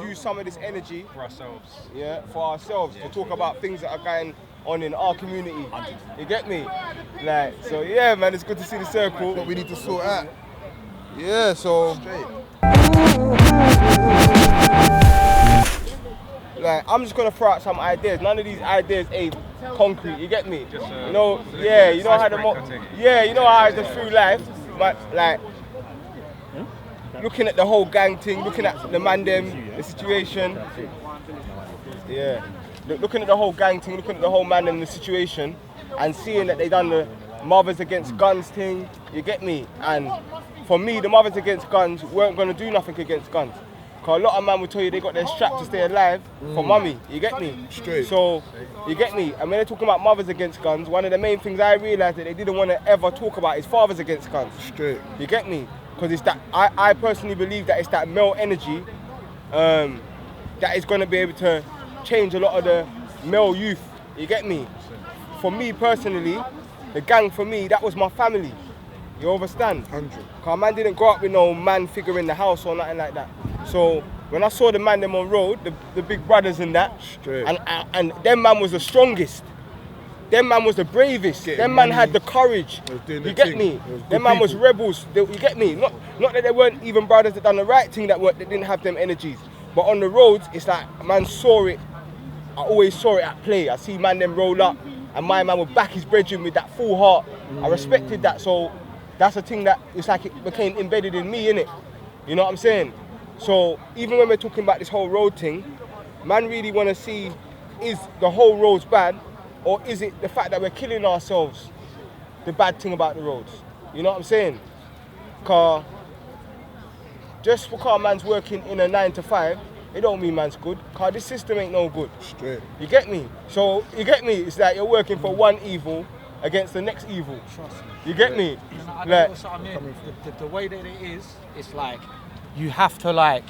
use some of this energy for ourselves. Yeah, for ourselves to talk about things that are going on in our community. You get me? Like, so yeah, man, it's good to see the circle. What we need to sort out. Yeah, so like, I'm just gonna throw out some ideas. None of these ideas ain't concrete. You get me? You know, yeah, you know how you know how I just through life, but like. Looking at the whole gang thing, looking at the man them, the situation. Yeah. Looking at the whole gang thing, looking at the whole man them, the situation, and seeing that they done the mothers against guns thing, you get me? And for me, the mothers against guns weren't gonna do nothing against guns. Cause a lot of men will tell you they got their strap to stay alive for mummy, you get me? Straight. So, you get me? And when they're talking about mothers against guns, one of the main things I realised that they didn't want to ever talk about is fathers against guns. Straight. You get me? Because it's that, I personally believe that it's that male energy that is going to be able to change a lot of the male youth. You get me? For me personally, the gang for me, that was my family. You understand? 100. Because man didn't grow up with no man figure in the house or nothing like that. So when I saw the man them on road, the big brothers and that, Straight. and them man was the strongest. Them man was the bravest. Them man had the courage. You get me? Them man was rebels. You get me? Not that they weren't even brothers that done the right thing that didn't have them energies. But on the roads, it's like man saw it. I always saw it at play. I see man them roll up, and my man would back his brethren with that full heart. I respected that. So that's a thing that it's like it became embedded in me, innit? You know what I'm saying? So even when we're talking about this whole road thing, man really want to see, is the whole roads bad? Or is it the fact that we're killing ourselves, the bad thing about the roads? You know what I'm saying? Because just because man's working in a 9 to 5, it don't mean man's good. Because this system ain't no good. Straight. You get me? So, you get me? It's like you're working for one evil against the next evil. Trust me. You get me? I Like, know what I mean. The way that it is, it's like, you have to like,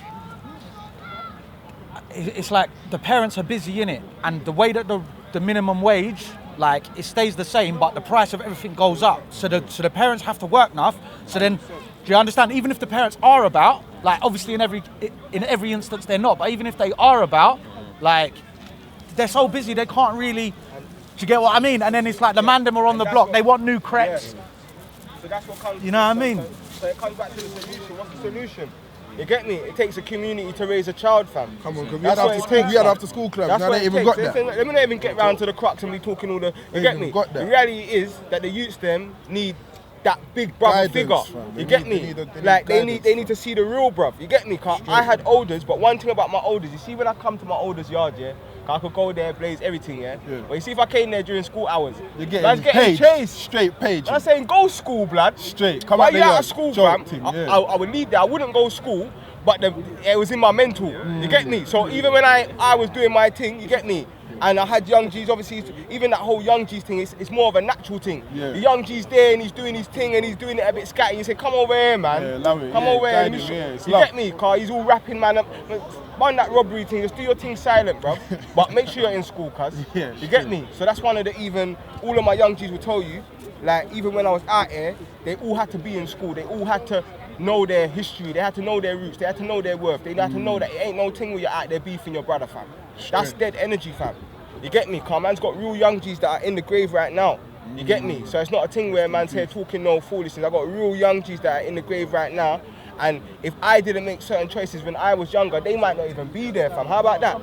it's like the parents are busy in it, and the way that the minimum wage, like, it stays the same, but the price of everything goes up. So the parents have to work enough. So then, do you understand? Even if the parents are about, like, obviously in every instance they're not, but even if they are about, like, they're so busy they can't really. Do you get what I mean? And then it's like the man them are on the block. They want new crepes. So that's what comes. You know what I mean? So it comes back to the solution. What's the solution? You get me? It takes a community to raise a child, fam. Come on, because That's what it takes, we had fam. after school clubs. That's Now what they it even takes. got that. Let me not even get round to the crux and be talking all the. You get me? got that. The reality is that the youths them need that big brother Guidance, figure. fam. You get me? They need to see the real bruv. You get me? Cause I had olders, but one thing about my olders, you see when I come to my olders yard, yeah, I could go there, blaze everything, yeah. But you see if I came there during school hours, You're man's getting paged. chased. Straight page. I'm saying go school, blood. Straight. Come While out you the out yard. of school, Joke fam, team, yeah. I would leave there. I wouldn't go school, but it was in my mental. You get me? So even when I was doing my thing, you get me? And I had young G's, obviously, even that whole young G's thing, it's more of a natural thing. Yeah. The young G's there and he's doing his thing and he's doing it a bit scatty. You say, come over here, man. Yeah, love it. Come Yeah, over here. guide Let me him, show- yeah, it's you love. get me? Cause he's all rapping, man. Man, that robbery thing, just do your thing silent, bro. But make sure you're in school, cuz. Yeah, you get me? So that's one of the all of my young G's will tell you, like, even when I was out here, they all had to be in school. They all had to know their history. They had to know their roots. They had to know their worth. They had to know that it ain't no thing where you're out there beefing your brother, fam. That's dead energy, fam. You get me? Cause man's got real young G's that are in the grave right now. You get me? So it's not a thing where man's here talking no foolishness. I got real young G's that are in the grave right now. And if I didn't make certain choices when I was younger, they might not even be there, fam. How about that?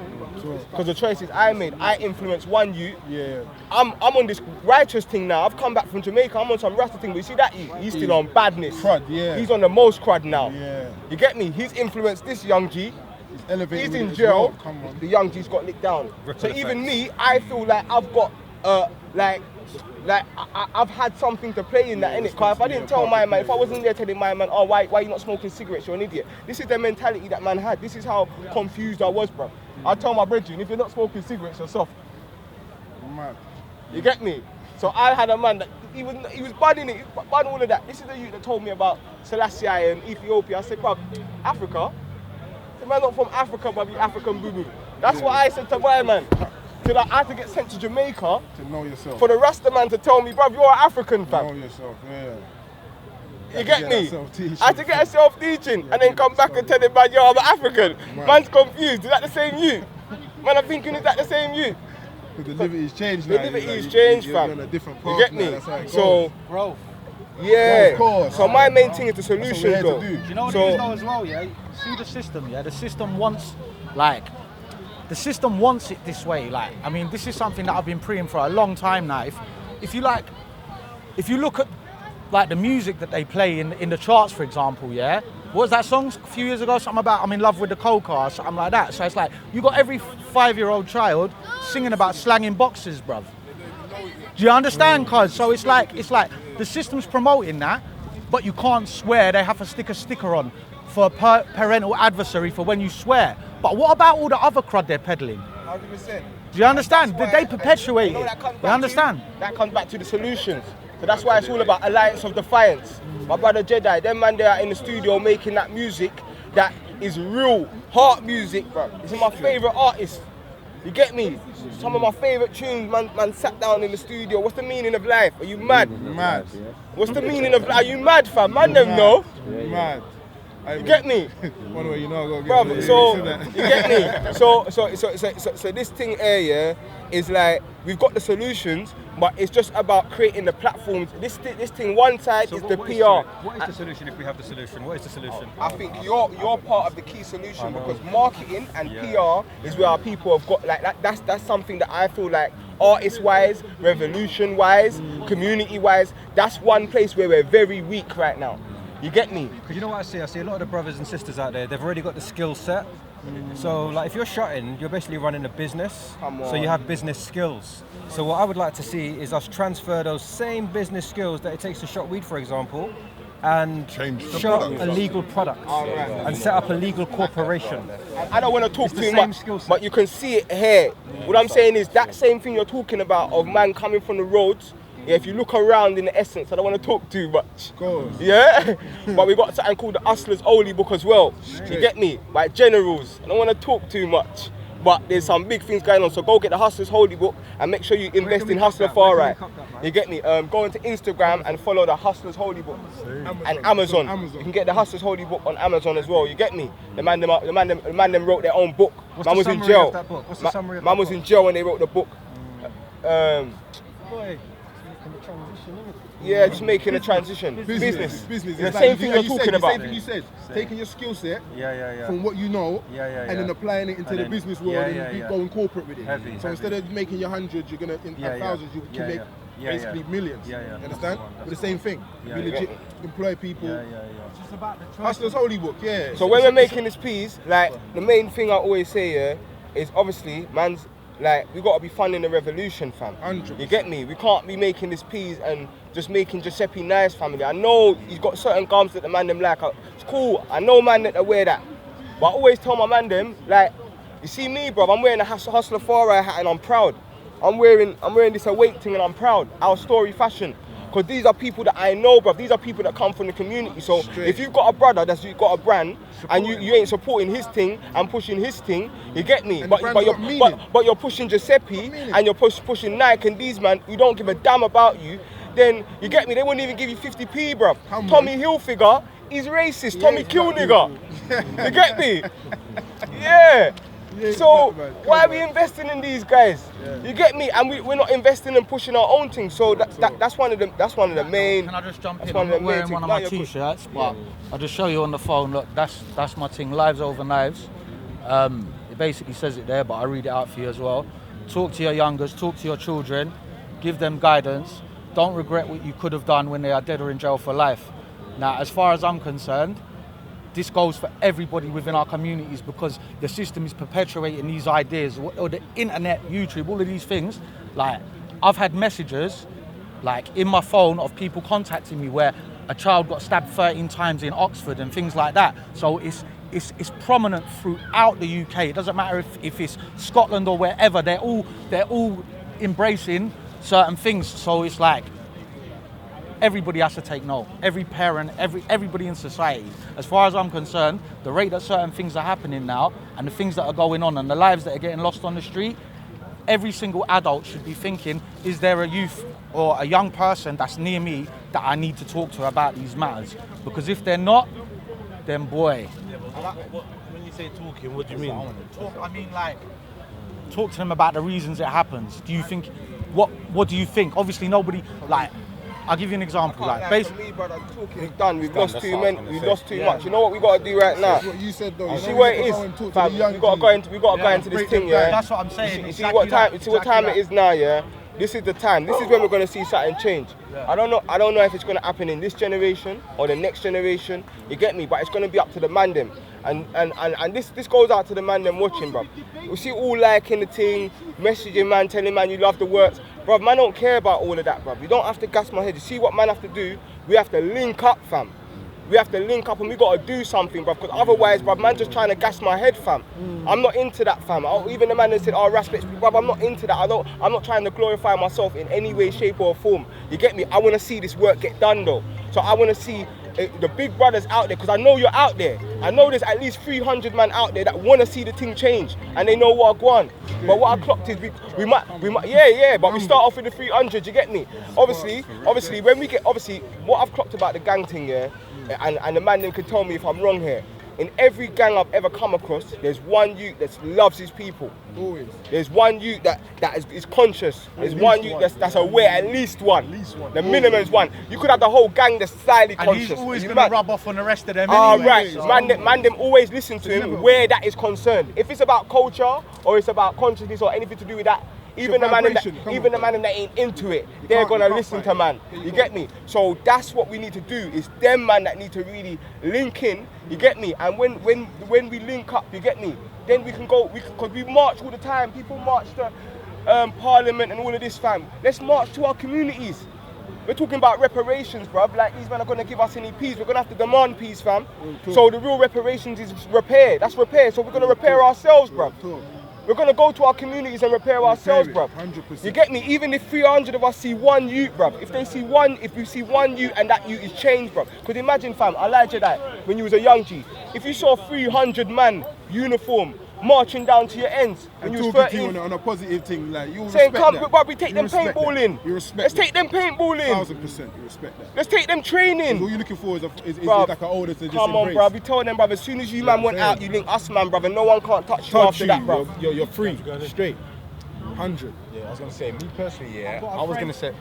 Because the choices I made, I influenced one youth. Yeah. I'm on this righteous thing now. I've come back from Jamaica. I'm on some Rasta thing. But you see that youth? He's still on badness. Crud, yeah. He's on the most crud now. Yeah. You get me? He's influenced this young G. Elevated He's with in it as jail. well. Come on. The young G's got licked down. Ripple So even effects. me, I feel like I've got I've had something to play in that, innit? Because if I didn't tell my man, if I wasn't there telling my man, oh, why you not smoking cigarettes, you're an idiot. This is the mentality that man had. This is how confused I was, bro. I tell my brethren, if you're not smoking cigarettes, you're soft. Mad. You get me? So I had a man that he was budding it, budding all of that. This is the youth that told me about Selassie and Ethiopia. I said, bro, Africa? The man not from Africa, but be African boo-boo. That's what I said to my man. Till I had to get sent to Jamaica To know yourself. for the Rasta man to tell me, bruv, you're an African, fam. Know yourself, yeah. You get me? self-teaching. I had to get a self-teaching and then come back and tell him, man, yo, I'm African. Man's confused. Is that the same you? Man, I'm thinking, is that the same you? Because the liberty's changed The now. liberty's changed, you're fam. on a different path You get now, me? that's how it goes. So, Growth. yeah. Of course. So my main thing is the solutions, That's what though. we're here to do. Do you know what So- it is though as well, yeah? See the system, yeah? The system wants, like, the system wants it this way. Like, I mean, this is something that I've been preying for a long time now. If you look at, like, the music that they play in the charts, for example, yeah? What was that song a few years ago? Something about I'm in love with the coca or something like that. So it's like, you got every 5-year-old child singing about slanging boxes, bruv. Do you understand, cuz? So it's like the system's promoting that, but you can't swear. They have to stick a sticker on for parental adversary for when you swear. But what about all the other crud they're peddling? 100%. Do you understand? That's They why- perpetuate you know it. that comes You back understand? To, that comes back to the solutions. So that's why it's all about alliance of defiance. My brother Jedi, them man, they are in the studio making that music that is real heart music, bro. It's my favorite artists. You get me? Some of my favorite tunes, man sat down in the studio. What's the meaning of life? Are you mad? Mad. What's the meaning of life? Are you mad, fam? Man, them know. Mad. You get me? One way you know, go get Brother, it. so Listen to you that. get me? So this thing here, yeah, is like we've got the solutions, but it's just about creating the platforms. This thing, one side is the PR. What is the solution if we have the solution? What is the solution? I think you're part of the key solution because marketing and PR is where our people have got like that. That's something that I feel like artist-wise, revolution-wise, community-wise. That's one place where we're very weak right now. You get me? Because you know what I see? I see a lot of the brothers and sisters out there, they've already got the skill set. So like if you're shutting, you're basically running a business. Come So you on. have business skills. So what I would like to see is us transfer those same business skills that it takes to shot weed, for example, and Change the shot product. a legal product Alright. and set up a legal corporation. I don't want to talk It's the too same much, skill set. but you can see it here. What I'm saying is that same thing you're talking about of man coming from the roads. Yeah, if you look around in the essence, I don't want to talk too much. Of course. Yeah, but we got something called the Hustlers Holy Book as well. You get me? Like generals. I don't want to talk too much, but there's some big things going on. So go get the Hustlers Holy Book and make sure you invest we in cop Hustler that? Far Where Right. can we cop that, man? You get me? Go into Instagram and follow the Hustlers Holy Book and Amazon. You can get the Hustlers Holy Book on Amazon as well. You get me? The man them wrote their own book. What's Man the was in summary jail. of that book? What's the summary of Man that was book? in jail when they wrote the book. Boy, Yeah, just making a transition. Business. The It's same like thing you you're said, talking the about. same thing you said. Taking your skill set yeah. from what you know and then applying it into And the then- business world and going corporate with it. Heavy, so instead of making your hundreds, you're gonna have thousands. You can make basically millions. Yeah. You understand? But the same thing. Yeah, You yeah. legit employ people. It's about the choice. Hustlers Holy Book, yeah. So when we're making this piece, like the main thing I always say, yeah, is obviously man's like we gotta be funding the revolution, fam. 100%. You get me? We can't be making this piece and just making Giuseppe nice, family. I know he's got certain gums that the man them like. It's cool. I know man that wear that, but I always tell my man them like, you see me, bro. I'm wearing a Hustler Far Right hat and I'm proud. I'm wearing this awake thing and I'm proud. Our story fashion. Because these are people that I know, bruv. These are people that come from the community. So if you've got a brother that's got a brand and you ain't supporting his thing and pushing his thing, you get me? And the brand's got meaning. But you're pushing Giuseppe meaning. and you're pushing Nike and these man who don't give a damn about you, then you get me? They wouldn't even give you 50p, bruv. Come Tommy on. Hilfiger, he's racist. Yeah, Tommy he's kill black nigga. You get me? Yeah. Yeah, So black man. why Come are we on. investing in these guys? You get me? And we're not investing and pushing our own thing. So that's one of the main. Can I just jump that's in? one I'm of the not main wearing things. one of No, my you're good. t-shirts, but I'll just show you on the phone. Look, that's my thing. Lives over knives. It basically says it there, but I read it out for you as well. Talk to your youngers, talk to your children, give them guidance. Don't regret what you could have done when they are dead or in jail for life. Now, as far as I'm concerned, this goes for everybody within our communities because the system is perpetuating these ideas, or the internet, YouTube, all of these things. Like, I've had messages, like in my phone, of people contacting me where a child got stabbed 13 times in Oxford and things like that. So it's prominent throughout the UK. It doesn't matter if it's Scotland or wherever. They're all embracing certain things. So it's like, everybody has to take note. Every parent, everybody in society. As far as I'm concerned, the rate that certain things are happening now and the things that are going on and the lives that are getting lost on the street, every single adult should be thinking, is there a youth or a young person that's near me that I need to talk to about these matters. Because if they're not, then boy. When you say talking, what do you mean? I mean, like, talk to them about the reasons it happens. Do you think, what do you think? Obviously, nobody, like, I'll give you an example. Like, basically, me, brother, talking is done. We've lost too many. We've lost too much. You know what we got to do right now? That's what you said, though. You see what it is, fam? We got to go into this thing, yeah. that's what I'm saying. You see what time it is now, yeah. This is the time. This is when we're going to see something change. I don't know if it's going to happen in this generation or the next generation. You get me? But it's going to be up to the man them. And this goes out to the man them watching, bruv. We see all liking the thing, messaging man, telling man you love the works. Bruv, man don't care about all of that, bruv. You don't have to gas my head. You see what man have to do? We have to link up, fam. We have to link up and we got to do something, bruv. Because otherwise, bruv, man just trying to gas my head, fam. I'm not into that, fam. Even the man that said, oh, Raspect, bruv, I'm not into that. I'm not trying to glorify myself in any way, shape or form. You get me? I want to see this work get done, though. So I want to see the big brothers out there, because I know you're out there. I know there's at least 300 man out there that want to see the thing change, and they know what I want. But what I clocked is we might, but we start off with the 300. You get me? Obviously, when we get, what I've clocked about the gang thing, yeah, and the man then can tell me if I'm wrong here. In every gang I've ever come across, there's one youth that loves his people. Always. There's one youth that is conscious. There's one youth that's aware, at least one. The minimum is one. You could have the whole gang that's slightly conscious. And he's always going to rub off on the rest of them anyway. Right. Man them always listen to him where that is concerned. If it's about culture or it's about consciousness or anything to do with that, even the man that ain't into it, they're gonna listen to man. You get me? So that's what we need to do. Is them man that need to really link in. You get me? And when we link up, you get me? Then we can go. Because we march all the time. People march to Parliament and all of this, fam. Let's march to our communities. We're talking about reparations, bruv. Like, these men are gonna give us any peace. We're gonna have to demand peace, fam. So the real reparations is repair. That's repair. So we're gonna repair ourselves, bruv. We're going to go to our communities and repair ourselves, bruv. 100%. You get me? Even if 300 of us see one youth, bruv. If we see one youth and that youth is changed, bruv. Because imagine, fam, I like Jedi, when you was a young G. If you saw 300 man, uniform, marching down to your ends when you was 13. On a positive thing, like, you saying, respect come, that. bruv, we take them paintball in. You respect Let's take them paintball in. 1000%, you respect that. Let's take them training. All you're looking for is bruv, like an older to just come on, embrace. bruv. We told them, bruv, as soon as you man went out, you link us, man, bruv, and no one can't touch you after that, bruv. You're free, straight. 100. Yeah, I was gonna say, me personally, yeah. I was gonna say,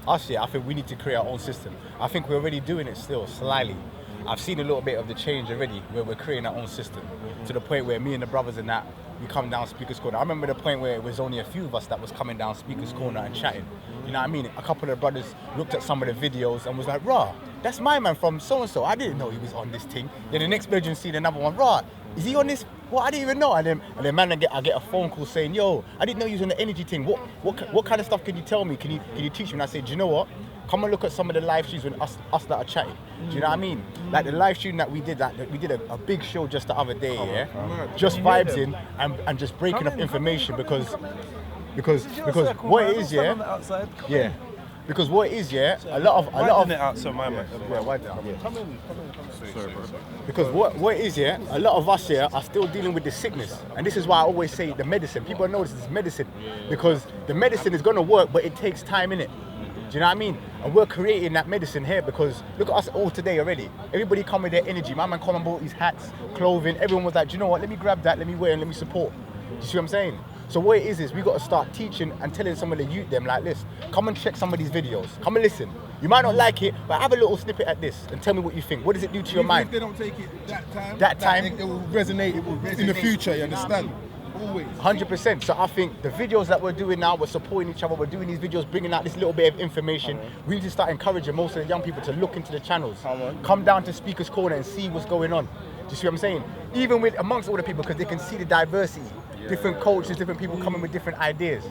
us, yeah. I think we need to create our own system. I think we're already doing it still, slightly. I've seen a little bit of the change already, where we're creating our own system, to the point where me and the brothers and that, we come down Speaker's Corner. I remember the point where it was only a few of us that was coming down Speaker's Corner and chatting. You know what I mean? A couple of the brothers looked at some of the videos and was like, rah, that's my man from so-and-so. I didn't know he was on this thing. Then the next version seen another one, rah, is he on this? Well, I didn't even know. And then man, I get a phone call saying, yo, I didn't know you was on the energy thing. What kind of stuff can you tell me? Can you teach me? And I said, do you know what? Come and look at some of the live streams with us that are chatting. Do you know what I mean? Like the live stream that we did, we did a big show just the other day, yeah? Just vibes in and just breaking up information because what it is, yeah? Yeah. Because what it is, yeah, a lot of it out, so my man. Yeah, why down? Yeah. Sorry, bro. Because what it is, yeah, a lot of us here are still dealing with the sickness, and this is why I always say the medicine. People know this is medicine, because the medicine is gonna work, but it takes time in it. Do you know what I mean? And we're creating that medicine here because look at us all today already. Everybody come with their energy. My man come and bought his hats, clothing. Everyone was like, do you know what? Let me grab that. Let me wear and let me support. Do you see what I'm saying? So what it is we got to start teaching and telling some of the youth them like this. Come and check some of these videos. Come and listen. You might not like it, but have a little snippet at this and tell me what you think. What does it do to your mind? If they don't take it that time, it will resonate in the future, you understand? Always. 100%. So I think the videos that we're doing now, we're supporting each other, we're doing these videos, bringing out this little bit of information. We need to start encouraging most of the young people to look into the channels. Come down to Speaker's Corner and see what's going on. Do you see what I'm saying? Even with amongst all the people, because they can see the diversity. Different cultures, different people coming with different ideas.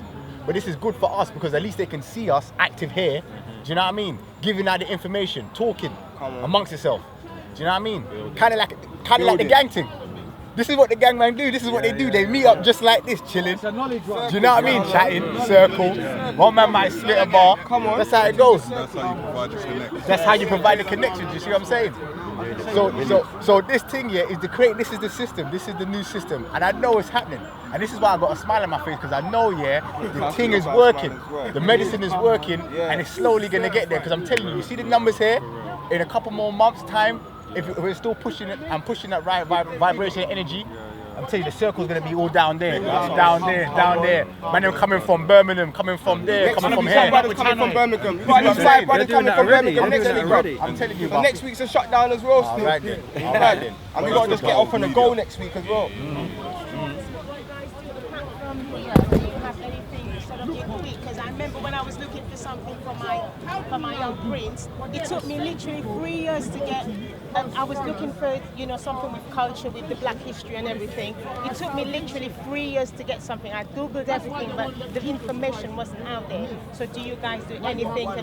But this is good for us because at least they can see us active here. Do you know what I mean? Giving out the information, talking amongst yourself. Do you know what I mean? Kind of like the gang thing. This is what the gang man do. This is what they do. They meet up just like this, chilling. Do you know what I mean? Chatting, circle. One man might split a bar. Come on. That's how it goes. That's how you provide the connection. That's how you provide the connection. Do you see what I'm saying? So this thing here is this is the system, this is the new system, and I know it's happening. And this is why I got a smile on my face, because I know, the thing is working, the medicine is working, and it's slowly gonna get there. Because I'm telling you, see the numbers here, in a couple more months' time, if we're still pushing it and pushing that right vibration energy, I'm telling you, the circle's gonna be all down there, down there. Man, they're coming from Birmingham, coming from there, coming from here. Brothers coming from Birmingham. You've got any side brothers coming from Birmingham next week, bro. I'm telling you, So next week's a shutdown as well, still. Alright then. And we gotta just get off on the goal next week as well. Because I remember when I was looking for something for my young prince, it took me literally 3 years to get. I was looking for something with culture, with the Black history and everything. It took me literally 3 years to get something. I googled everything, but the information wasn't out there. So do you guys do anything to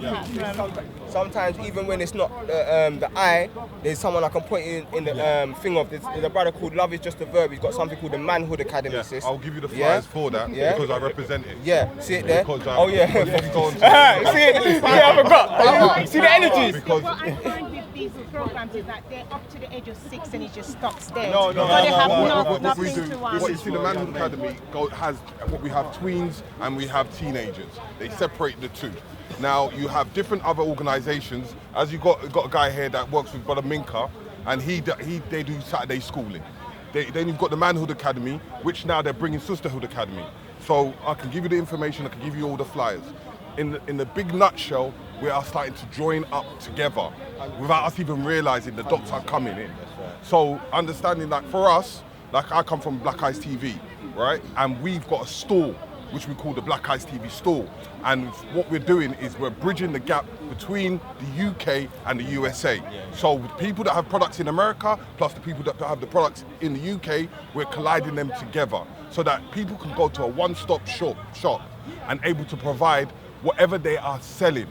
help? Sometimes even when it's not the eye, there's someone I can point in the thing of. There's a brother called Love Is Just a Verb. He's got something called the Manhood Academy. Sis. I'll give you the flyers for that because I represent it. Yeah, see it there? Because, oh yeah. See it? Yeah, I forgot. See the energies? Because what I find with these programs is that they're up to the age of 6 and it just stops there. No. So they have What we nothing do, to what you see, the Manhood Academy has what we have tweens and we have teenagers. They separate the two. Now you have different other organisations. As you got a guy here that works with Brother Minka, and they do Saturday schooling. Then you've got the Manhood Academy, which now they're bringing Sisterhood Academy. So I can give you the information, I can give you all the flyers. In the big nutshell, we are starting to join up together without us even realising the dots are coming in. So understanding that for us, like I come from Black Eyes TV, right? And we've got a store, which we call the Black Eyes TV store. And what we're doing is we're bridging the gap between the UK and the USA. So the people that have products in America, plus the people that have the products in the UK, we're colliding them together so that people can go to a one-stop shop and able to provide whatever they are selling,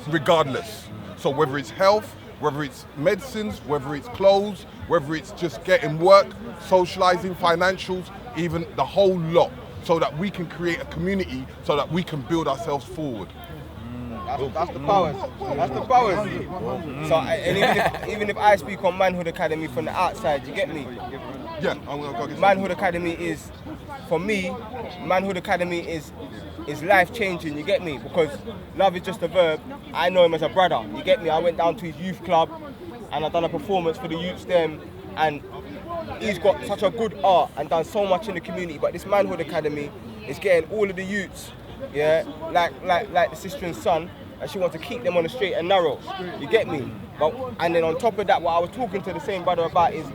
regardless. So whether it's health, whether it's medicines, whether it's clothes, whether it's just getting work, socializing, financials, even the whole lot, so that we can create a community so that we can build ourselves forward. That's the powers. That's the powers. So and even if I speak on Manhood Academy from the outside, you get me? Yeah, I'm gonna go get Manhood Academy is, for me, Manhood Academy is life changing, you get me? Because Love Is Just a Verb, I know him as a brother, you get me? I went down to his youth club and I've done a performance for the youths then, and he's got such a good art and done so much in the community. But this Manhood Academy is getting all of the youths, like the sister and son, and she wants to keep them on the straight and narrow, you get me? And then on top of that, what I was talking to the same brother about is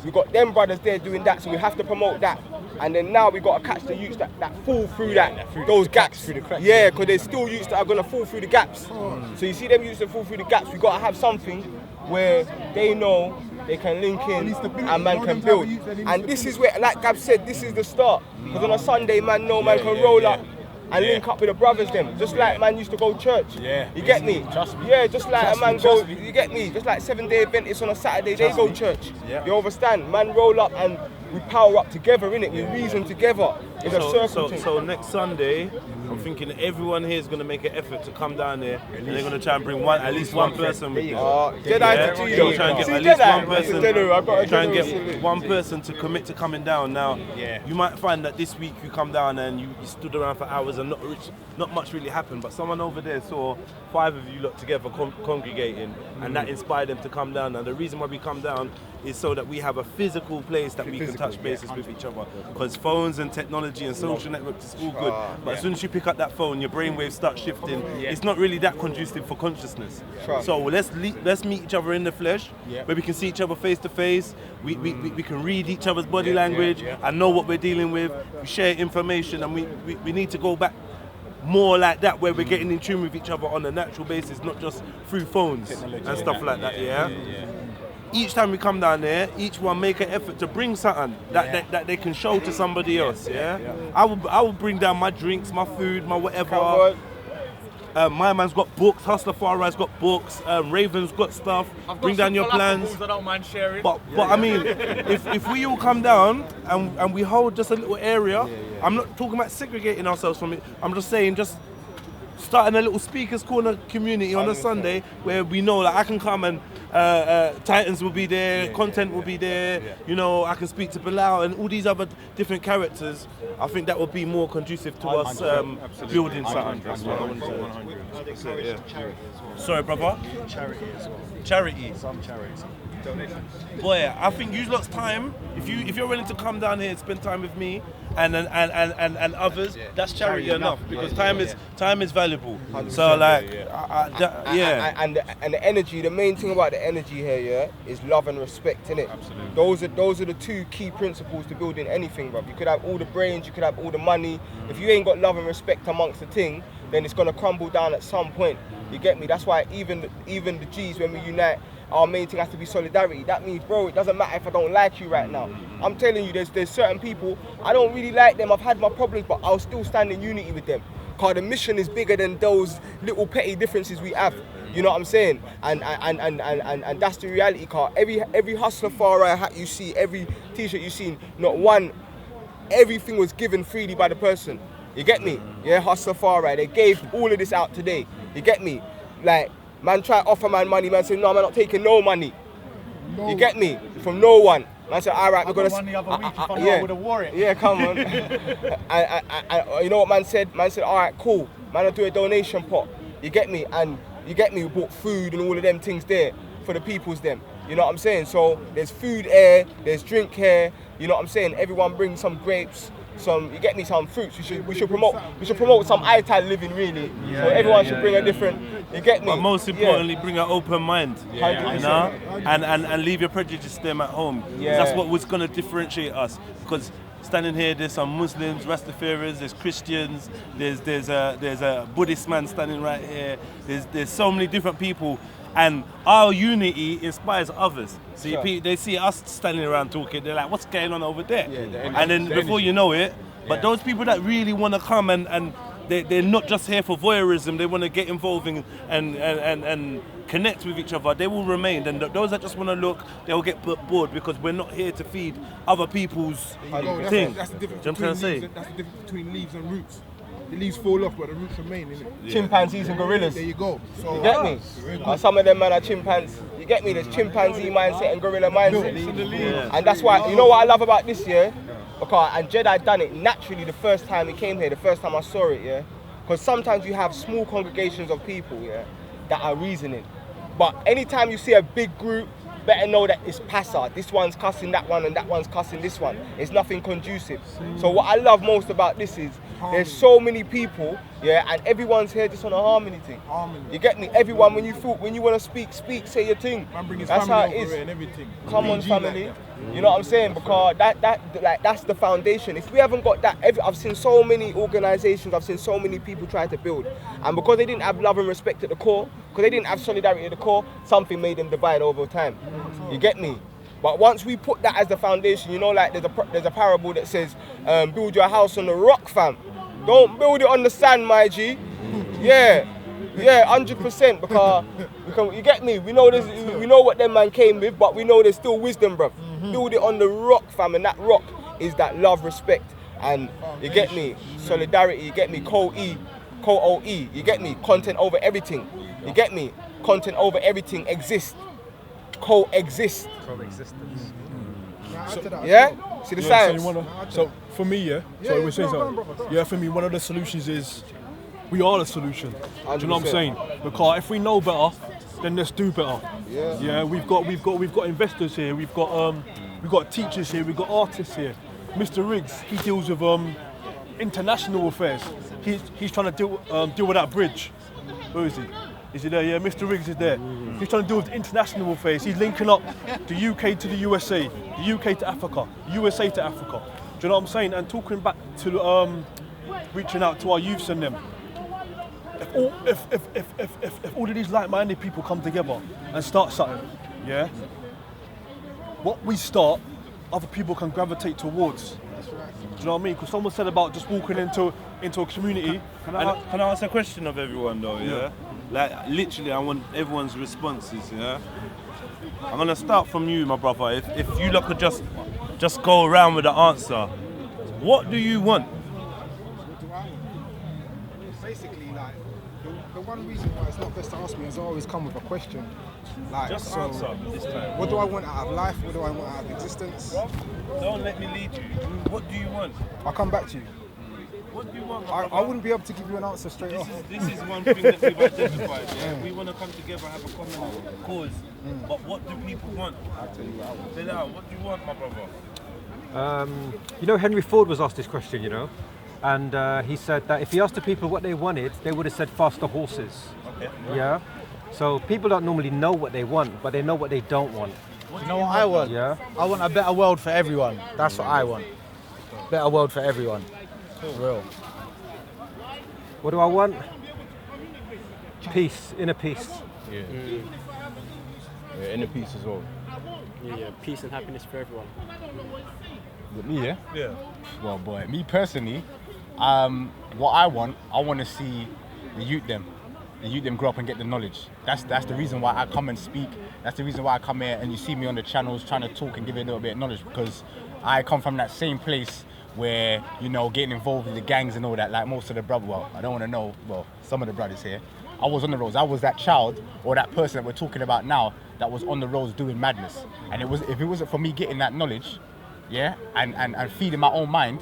we got them brothers there doing that, so we have to promote that. And then now we got to catch the youths that fall through those gaps. Yeah, because there's still youths that are going to fall through the gaps. So you see them youths that fall through the gaps, we got to have something where they know they can link in and man can build. And this is where, like Gabz said, this is the start. Because on a Sunday, man can roll up and link up with the brothers them. Just like man used to go church. You get me? Yeah, just like a man go, you get me? Just like 7-day Adventists on a Saturday, they go church. You understand? Man roll up and we power up together, innit? We reason together. It's a circle thing. So next Sunday, I'm thinking everyone here is going to make an effort to come down there, and they're going to try and bring at least one person with them. Jedi to you. Try and get at least one person. Try and get one person to commit to coming down. Now, you might find that this week you come down and you stood around for hours and not much really happened. But someone over there saw 5 of you lot together congregating, and that inspired them to come down. And the reason why we come down is so that we have a physical place that we can touch bases with each other. Because phones and technology and social networks is all good, but as soon as you pick up that phone, your brainwaves start shifting. It's not really that conducive for consciousness. So let's meet each other in the flesh, where we can see each other face to face. We can read each other's body language and know what we're dealing with. We share information, and we need to go back more like that, where we're getting in tune with each other on a natural basis, not just through phones and stuff like that. Each time we come down there, each one make an effort to bring something that they can show to somebody else. I will bring down my drinks, my food, my whatever. My man's got books. Hustler Farah's got books. Raven's got stuff. Bring down your plans. I don't mind sharing. But I mean, if we all come down and we hold just a little area, I'm not talking about segregating ourselves from it. I'm just saying, just starting a little speakers corner community on a Sunday where we know that I can come and Titans will be there, content will be there. You know, I can speak to Bilal and all these other different characters. I think that would be more conducive to us building something. That's what I want to say. Sorry, brother. Charity as well. Charity. Some charities. Donations. Boy, I think use lot's time. If you're willing to come down here and spend time with me and others, that's charity enough because time is valuable. 100%. So like, and the energy. The main thing about the energy here, is love and respect, innit? Absolutely. Those are the two key principles to building anything, bro. You could have all the brains, you could have all the money. If you ain't got love and respect amongst the thing, then it's gonna crumble down at some point. You get me? That's why even the G's, when we unite, our main thing has to be solidarity. That means, bro, it doesn't matter if I don't like you right now. I'm telling you, there's certain people, I don't really like them, I've had my problems, but I'll still stand in unity with them. Because the mission is bigger than those little petty differences we have. You know what I'm saying? And that's the reality, car. Every hustler far right hat you see, every t-shirt you see, not one, everything was given freely by the person. You get me? Yeah, hustler far right. They gave all of this out today. You get me? Like, man try to offer man money, man say, no, I'm not taking no money. No. You get me? From no one. Man said, all right, we're going to... one the other week if I would have wore it. Yeah, come on. and you know what man said? Man said, all right, cool. Man, I'll do a donation pot. You get me? And you get me? We bought food and all of them things there for the people's them. You know what I'm saying? So there's food here, there's drink here. You know what I'm saying? Everyone brings some grapes. You get me, some fruits. We should promote some ITAL living, really. So everyone should bring a different. You get me. But most importantly, bring an open mind. You know, and leave your prejudice them at home. That's what was gonna differentiate us. Because standing here, there's some Muslims, Rastafarians, there's Christians, there's a Buddhist man standing right here. There's so many different people. And our unity inspires others. See, they see us standing around talking, they're like, what's going on over there? And then before you know it, but those people that really want to come and they're not just here for voyeurism, they want to get involved and connect with each other, they will remain. And those that just want to look, they'll get bored because we're not here to feed other people's thing. That's the difference between leaves and roots. The leaves fall off, but the roots remain, innit? Chimpanzees and gorillas. There you go. So, you get me? Some of them man are chimpanzees. You get me? There's chimpanzee mindset and gorilla mindset. And that's why, you know what I love about this, Because, and Jedi done it naturally the first time he came here, the first time I saw it, Because sometimes you have small congregations of people, that are reasoning. But anytime you see a big group, better know that it's passer. This one's cussing that one and that one's cussing this one. It's nothing conducive. So what I love most about this is there's so many people, and everyone's here just on a harmony thing. You get me? Everyone, when you want to speak, say your thing. That's how it is. And everything. Come on, family. You know what I'm saying? Because that's the foundation. If we haven't got that, I've seen so many organizations, I've seen so many people try to build, and because they didn't have love and respect at the core, because they didn't have solidarity at the core, something made them divide over time. You get me? But once we put that as the foundation, you know, like there's a parable that says, build your house on the rock, fam. Don't build it on the sand, my G. Yeah, 100%. Because you get me. We know what them man came with, but we know there's still wisdom, bruv. Build it on the rock, fam, and that rock is that love, respect, and you get me, solidarity. You get me, co-OE. You get me, content over everything. You get me, content over everything exists. Coexist. Coexistence. See the science? So for me, so we're saying something. For me, one of the solutions is we are the solution. 100%. Do you know what I'm saying? Because if we know better, then let's do better. We've got investors here. We've got teachers here. We've got artists here. Mr. Riggs, he deals with international affairs. He's trying to deal with that bridge. Where is he? Is he there? Yeah, Mr. Riggs is there. He's trying to deal with international affairs. He's linking up the UK to the USA, the UK to Africa, USA to Africa. Do you know what I'm saying? And talking back to reaching out to our youths and them. If all of these like-minded people come together and start something, what we start, other people can gravitate towards. Do you know what I mean? Because someone said about just walking into a community. Can I ask a question of everyone though? Like literally, I want everyone's responses. I'm gonna start from you, my brother. If you lot could just go around with the answer, what do you want? Basically, like the one reason why it's not best to ask me is I always come with a question. Like, Just so, answer this time. what do I want out of life? What do I want out of existence? Don't let me lead you. What do you want? I'll come back to you. What do you want? I wouldn't be able to give you an answer straight off. This is one thing that we've identified. Yeah? We want to come together, have a common cause. But what do people want? I'll tell you what I want. Say that. What do you want, my brother? You know, Henry Ford was asked this question, you know, and he said that if he asked the people what they wanted, they would have said faster horses. Okay. Yeah. So people don't normally know what they want, but they know what they don't want. You know what I want? Yeah. I want a better world for everyone. That's what I want. Better world for everyone. Real. What do I want? Peace, inner peace. Yeah. Yeah, inner peace as well. Yeah, peace and happiness for everyone. With me, yeah? Yeah. Well, boy, me personally, what I want to see the youth them grow up and get the knowledge. That's the reason why I come and speak. That's the reason why I come here and you see me on the channels trying to talk and give you a little bit of knowledge, because I come from that same place where, you know, getting involved with the gangs and all that, like most of the brothers, well, I don't want to know, well, some of the brothers here, I was on the roads. I was that child or that person that we're talking about now that was on the roads doing madness. And if it wasn't for me getting that knowledge, yeah, and feeding my own mind,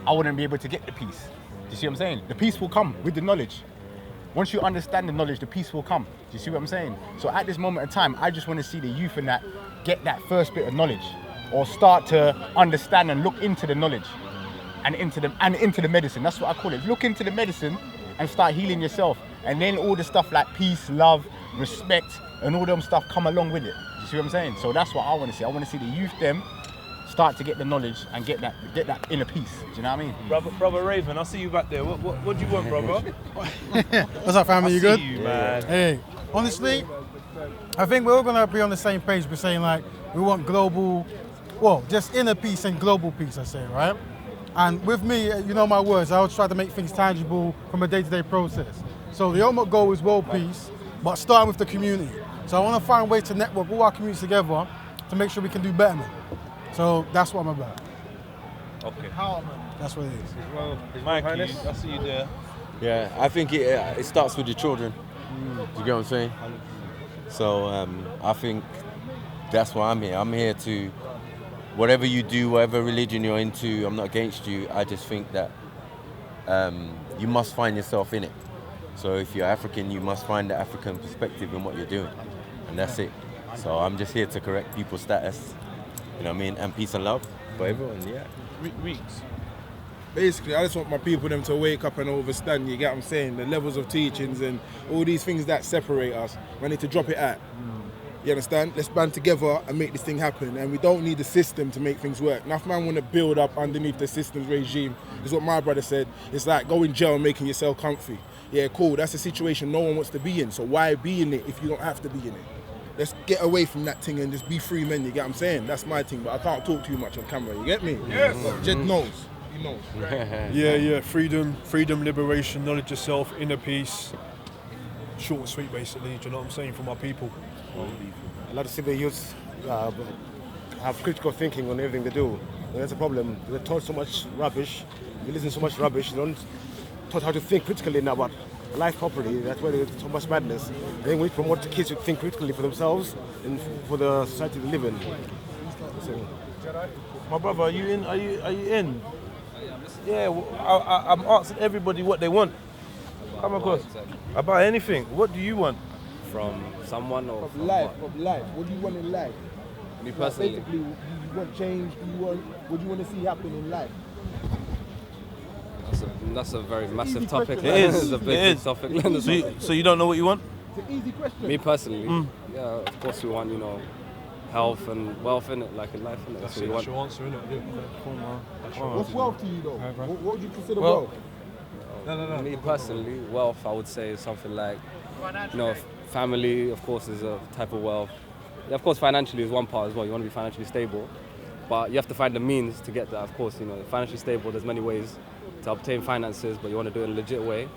I wouldn't be able to get the peace. Do you see what I'm saying? The peace will come with the knowledge. Once you understand the knowledge, the peace will come. Do you see what I'm saying? So at this moment in time, I just want to see the youth and that get that first bit of knowledge, or start to understand and look into the knowledge and into the medicine. That's what I call it. Look into the medicine and start healing yourself. And then all the stuff like peace, love, respect, and all them stuff come along with it. You see what I'm saying? So that's what I want to see. I want to see the youth them start to get the knowledge and get that inner peace. Do you know what I mean? Brother Raven, I see you back there. What do you want, brother? What's up, family? You good? See you, man. Hey, honestly, I think we're all gonna be on the same page. We're saying like we want global, well, just inner peace and global peace. I say, right? And with me, you know my words. I always try to make things tangible from a day-to-day process. So the ultimate goal is world peace, but starting with the community. So I want to find ways to network all our communities together to make sure we can do betterment. So that's what I'm about. Okay. That's what it is. Well, Mike, I see you there. Yeah, I think it starts with the children. Do you get what I'm saying? So I think that's why I'm here. I'm here to, whatever you do, whatever religion you're into, I'm not against you. I just think that you must find yourself in it. So if you're African, you must find the African perspective in what you're doing. And that's it. So I'm just here to correct people's status. You know what I mean? And peace and love for everyone, yeah. Weeks. Basically, I just want my people them to wake up and understand, you get what I'm saying, the levels of teachings and all these things that separate us. We need to drop it out. You understand? Let's band together and make this thing happen. And we don't need the system to make things work. Enough man want to build up underneath the system's regime. Is what my brother said. It's like go in jail and making yourself comfy. Yeah, cool. That's a situation no one wants to be in. So why be in it if you don't have to be in it? Let's get away from that thing and just be free men, you get what I'm saying? That's my thing, but I can't talk too much on camera, you get me? Yes. But Jed knows. He knows. Yeah. Freedom, liberation, knowledge yourself, inner peace. Short and sweet, basically. Do you know what I'm saying? For my people. A lot of civil youths have critical thinking on everything they do. And that's a problem. They're taught so much rubbish. They listen to so much rubbish. They don't taught how to think critically now about life properly. That's why there's so much madness. Then we promote the kids to think critically for themselves and for the society they live in. So, my brother, are you in? Are you in? Yeah, I'm asking everybody what they want. Come across. About anything. What do you want? From someone or from life? What do you want in life? Me personally. Basically, you want change. What do you want to see happen in life? That's a very massive topic. It is. It's a big topic. So you don't know what you want? It's an easy question. Me personally, yeah, of course we want, health and wealth in it, like in life, innit? That's what we want. your answer, innit? Yeah. What's wealth to you though? What would you consider wealth? No. Me personally, wealth I would say is something like, family, of course, is a type of wealth. Yeah, of course, financially is one part as well. You want to be financially stable, but you have to find the means to get that. Of course, financially stable. There's many ways to obtain finances, but you want to do it in a legit way,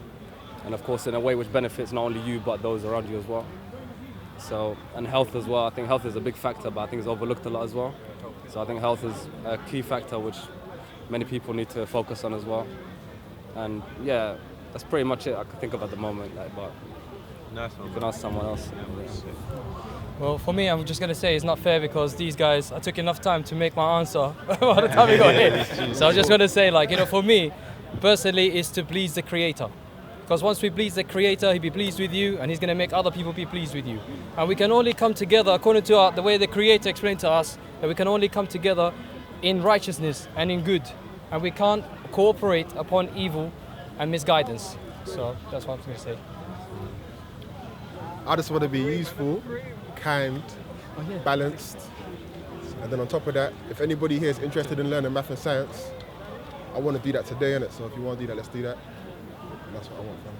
and of course, in a way which benefits not only you but those around you as well. So, and health as well. I think health is a big factor, but I think it's overlooked a lot as well. So I think health is a key factor which many people need to focus on as well. And yeah, that's pretty much it I can think of at the moment. But You can ask someone else. Well, for me, I'm just going to say it's not fair because these guys, I took enough time to make my answer by the time we got here. So I'm just going to say, like, you know, for me, personally, is to please the creator. Because once we please the creator, he'll be pleased with you and he's going to make other people be pleased with you. And we can only come together, according to the way the creator explained to us, that we can only come together in righteousness and in good. And we can't cooperate upon evil and misguidance. So that's what I'm going to say. I just want to be useful, kind, balanced, and then on top of that, if anybody here is interested in learning math and science, I want to do that today, innit? So if you want to do that, let's do that. That's what I want, fam.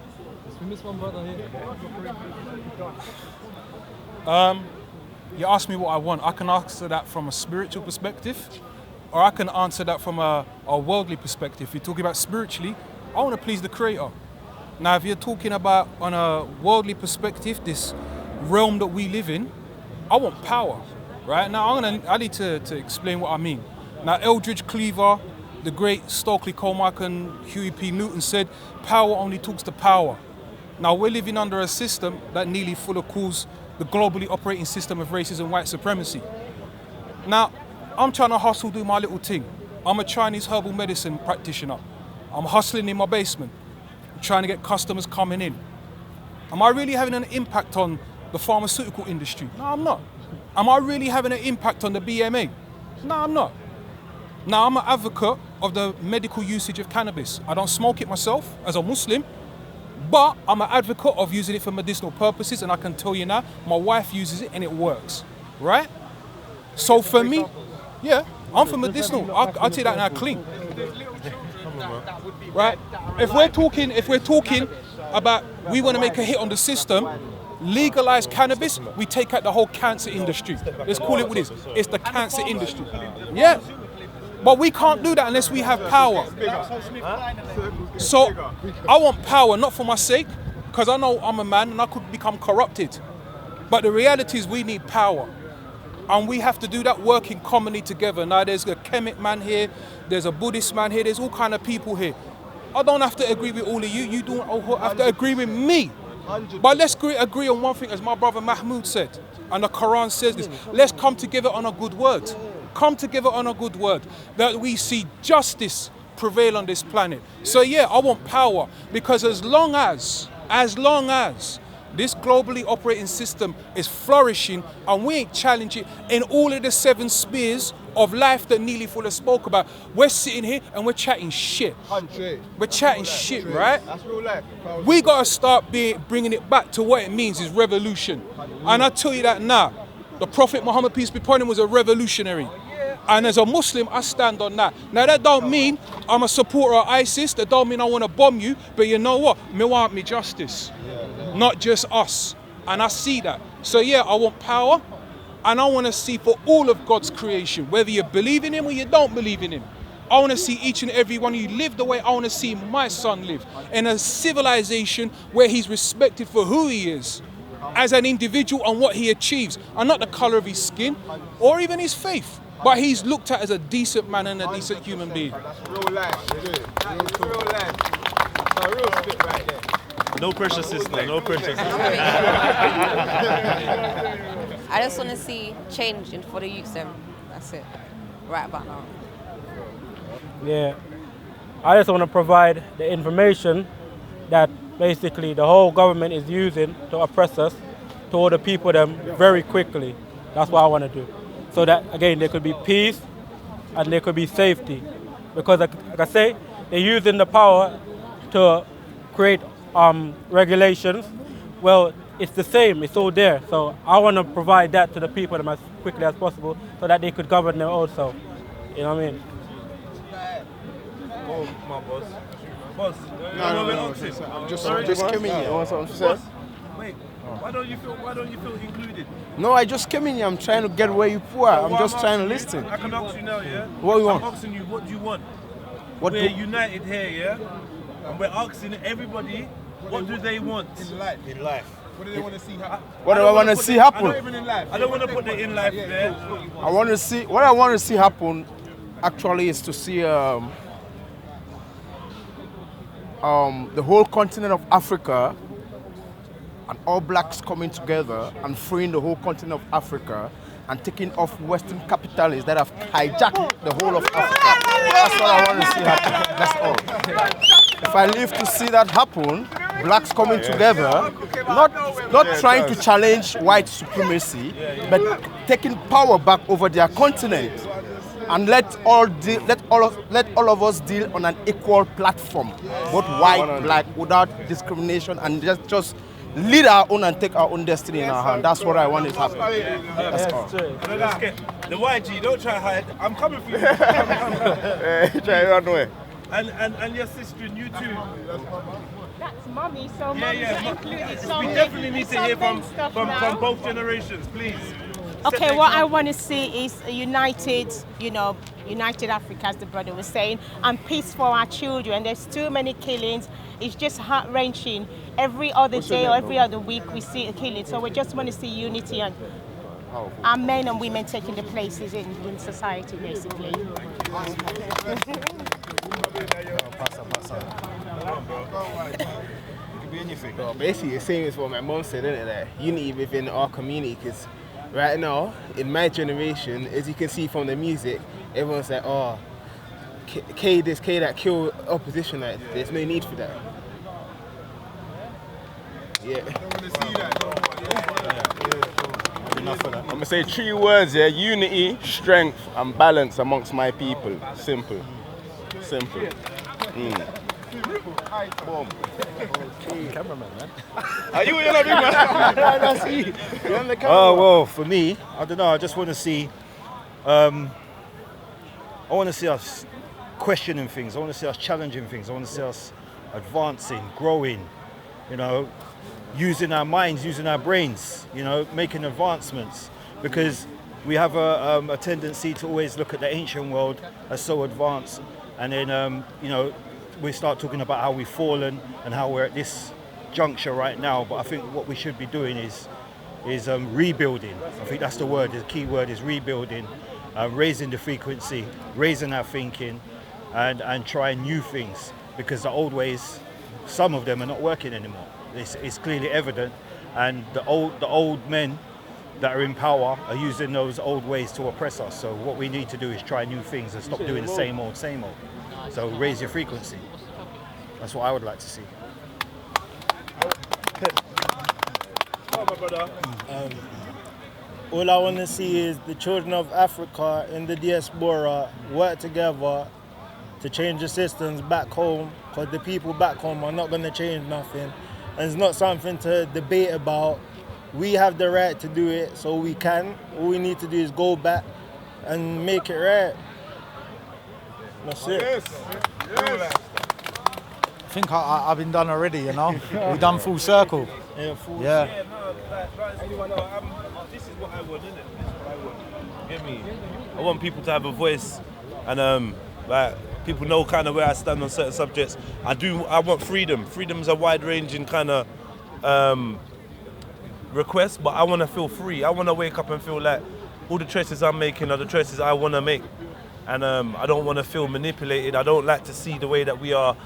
We miss one brother here. You asked me what I want. I can answer that from a spiritual perspective, or I can answer that from a worldly perspective. If you're talking about spiritually, I want to please the Creator. Now, if you're talking about on a worldly perspective, this realm that we live in, I want power, right? Now, I need to explain what I mean. Now, Eldridge Cleaver, the great Stokely Carmichael and Huey P. Newton said, power only talks to power. Now, we're living under a system that nearly full of calls the globally operating system of racism and white supremacy. Now, I'm trying to hustle, do my little thing. I'm a Chinese herbal medicine practitioner. I'm hustling in my basement, trying to get customers coming in. Am I really having an impact on the pharmaceutical industry? No, I'm not. Am I really having an impact on the BMA? No, I'm not. Now, I'm an advocate of the medical usage of cannabis. I don't smoke it myself as a Muslim, but I'm an advocate of using it for medicinal purposes, and I can tell you now, my wife uses it and it works, right? So for me, yeah, I'm for medicinal. I'll take that now clean. Right? If we're talking about we want to make a hit on the system, legalize cannabis, we take out the whole cancer industry. Let's call it what it is. It's the cancer industry. Yeah. But we can't do that unless we have power. So I want power, not for my sake, because I know I'm a man and I could become corrupted. But the reality is we need power. And we have to do that working commonly together. Now there's a Kemet man here, there's a Buddhist man here, there's all kind of people here. I don't have to agree with all of you, you don't have to agree with me. But let's agree on one thing, as my brother Mahmoud said, and the Quran says this, let's come together on a good word. Come together on a good word, that we see justice prevail on this planet. So yeah, I want power, because as long as this globally operating system is flourishing and we ain't challenging in all of the 7 spheres of life that Neely Fuller spoke about, we're sitting here and we're chatting shit. We're chatting shit, right? That's real life. We gotta start bringing it back to what it means is revolution. And I tell you that now, the Prophet Muhammad, peace be upon him, was a revolutionary. And as a Muslim, I stand on that. Now that don't mean I'm a supporter of ISIS, that don't mean I want to bomb you, but you know what? Me want me justice. Not just us. And I see that. So yeah, I want power, and I want to see for all of God's creation, whether you believe in him or you don't believe in him. I want to see each and every one of you live the way I want to see my son live, in a civilization where he's respected for who he is as an individual and what he achieves, and not the color of his skin or even his faith. But he's looked at as a decent man and a decent human being. That's real life. That's real life. That's a real spit right there. No pressure, sister. No pressure, sister. I just want to see change for the youths them. That's it. Right about now. Yeah. I just want to provide the information that basically the whole government is using to oppress us to all the people them very quickly. That's what I want to do. So that, again, there could be peace and there could be safety. Because, like I say, they're using the power to create regulations. Well, it's the same, it's all there. So I want to provide that to the people as quickly as possible so that they could govern their own self. You know what I mean? Oh, my boss. Boss, I'm just coming here. You want something to say? Wait, why don't you feel included? No, I just came in here. I'm trying to get where you are. I'm just trying to listen. I can ask you now, yeah? What do you want? I'm asking you, what do you want? We're united here, yeah? And we're asking everybody, what do they want? In life. In life. What do they want to see happen? What do I want to see happen? Not even in life. I don't want to put the in life there. I want to see, what I want to see happen actually is to see the whole continent of Africa and all blacks coming together and freeing the whole continent of Africa and taking off Western capitalists that have hijacked the whole of Africa. That's what I want to see happen. That's all. If I live to see that happen, blacks coming together, not trying to challenge white supremacy, but taking power back over their continent, and let all of us deal on an equal platform, both white, black, without discrimination, and just lead our own and take our own destiny in our hand. That's what I want to happen. That's all. The YG, don't try to hide. I'm coming for you. Try to run away. And your sister and you too. That's mummy, so mummy's included. So we definitely need to hear from both generations, please. Okay, what I want to see is a united Africa, as the brother was saying, and peace for our children. There's too many killings. It's just heart-wrenching. Every other day or every other week we see a killing. So we just want to see unity and our men and women taking the places in society, basically. Well, basically, the same as what my mom said, isn't it? Like, unity within our community, because right now, in my generation, as you can see from the music, everyone's like, oh, K this, K that, kill opposition. Like, there's no need for that. Yeah. I'm gonna say 3 words here: unity, strength, and balance amongst my people. Simple. Simple. Boom. Cameraman, man. Are you in a big man? You're on the camera. Oh, well, for me, I don't know, I just want to see, I want to see us questioning things, I want to see us challenging things, I want to see us advancing, growing, using our minds, using our brains, making advancements, because we have a tendency to always look at the ancient world as so advanced, and then, we start talking about how we've fallen and how we're at this juncture right now. But I think what we should be doing is rebuilding. I think that's the word. The key word is rebuilding, raising the frequency, raising our thinking, and trying new things. Because the old ways, some of them are not working anymore. It's clearly evident, and the old men that are in power are using those old ways to oppress us. So what we need to do is try new things and stop doing the same old. So raise your frequency. That's what I would like to see. All I want to see is the children of Africa in the diaspora work together to change the systems back home, because the people back home are not going to change nothing. And it's not something to debate about. We have the right to do it, so we can. All we need to do is go back and make it right. That's it. Yes. I think I've been done already, We've done full circle. Yeah, full yeah. This is what I want, isn't it? This is what I want. Get me? I want people to have a voice, and people know kind of where I stand on certain subjects. I want freedom. Freedom's a wide-ranging kind of request, but I want to feel free. I want to wake up and feel like all the choices I'm making are the choices I want to make. And I don't want to feel manipulated. I don't like to see the way that we are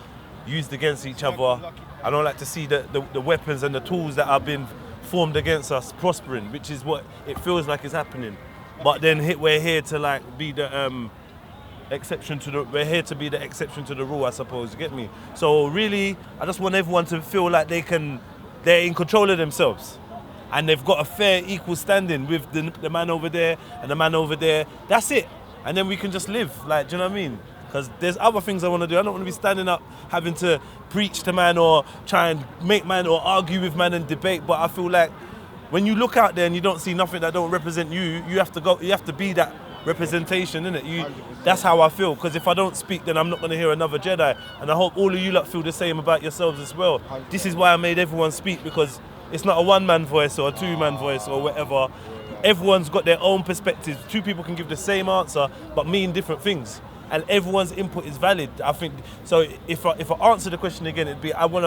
used against each other. I don't like to see the weapons and the tools that have been formed against us prospering, which is what it feels like is happening. But then we're here to be the exception to the rule, I suppose. You get me? So really, I just want everyone to feel like they're in control of themselves, and they've got a fair, equal standing with the man over there and the man over there. That's it. And then we can just live, do you know what I mean? Because there's other things I want to do. I don't want to be standing up having to preach to man or try and make man or argue with man and debate. But I feel like when you look out there and you don't see nothing that don't represent you, you have to be that representation, innit? That's how I feel. Because if I don't speak, then I'm not going to hear another Jedi. And I hope all of you lot feel the same about yourselves as well. This is why I made everyone speak, because it's not a one-man voice or a two-man voice or whatever. Everyone's got their own perspectives. Two people can give the same answer, but mean different things. And everyone's input is valid. I think so. If I answer the question again, it'd be I want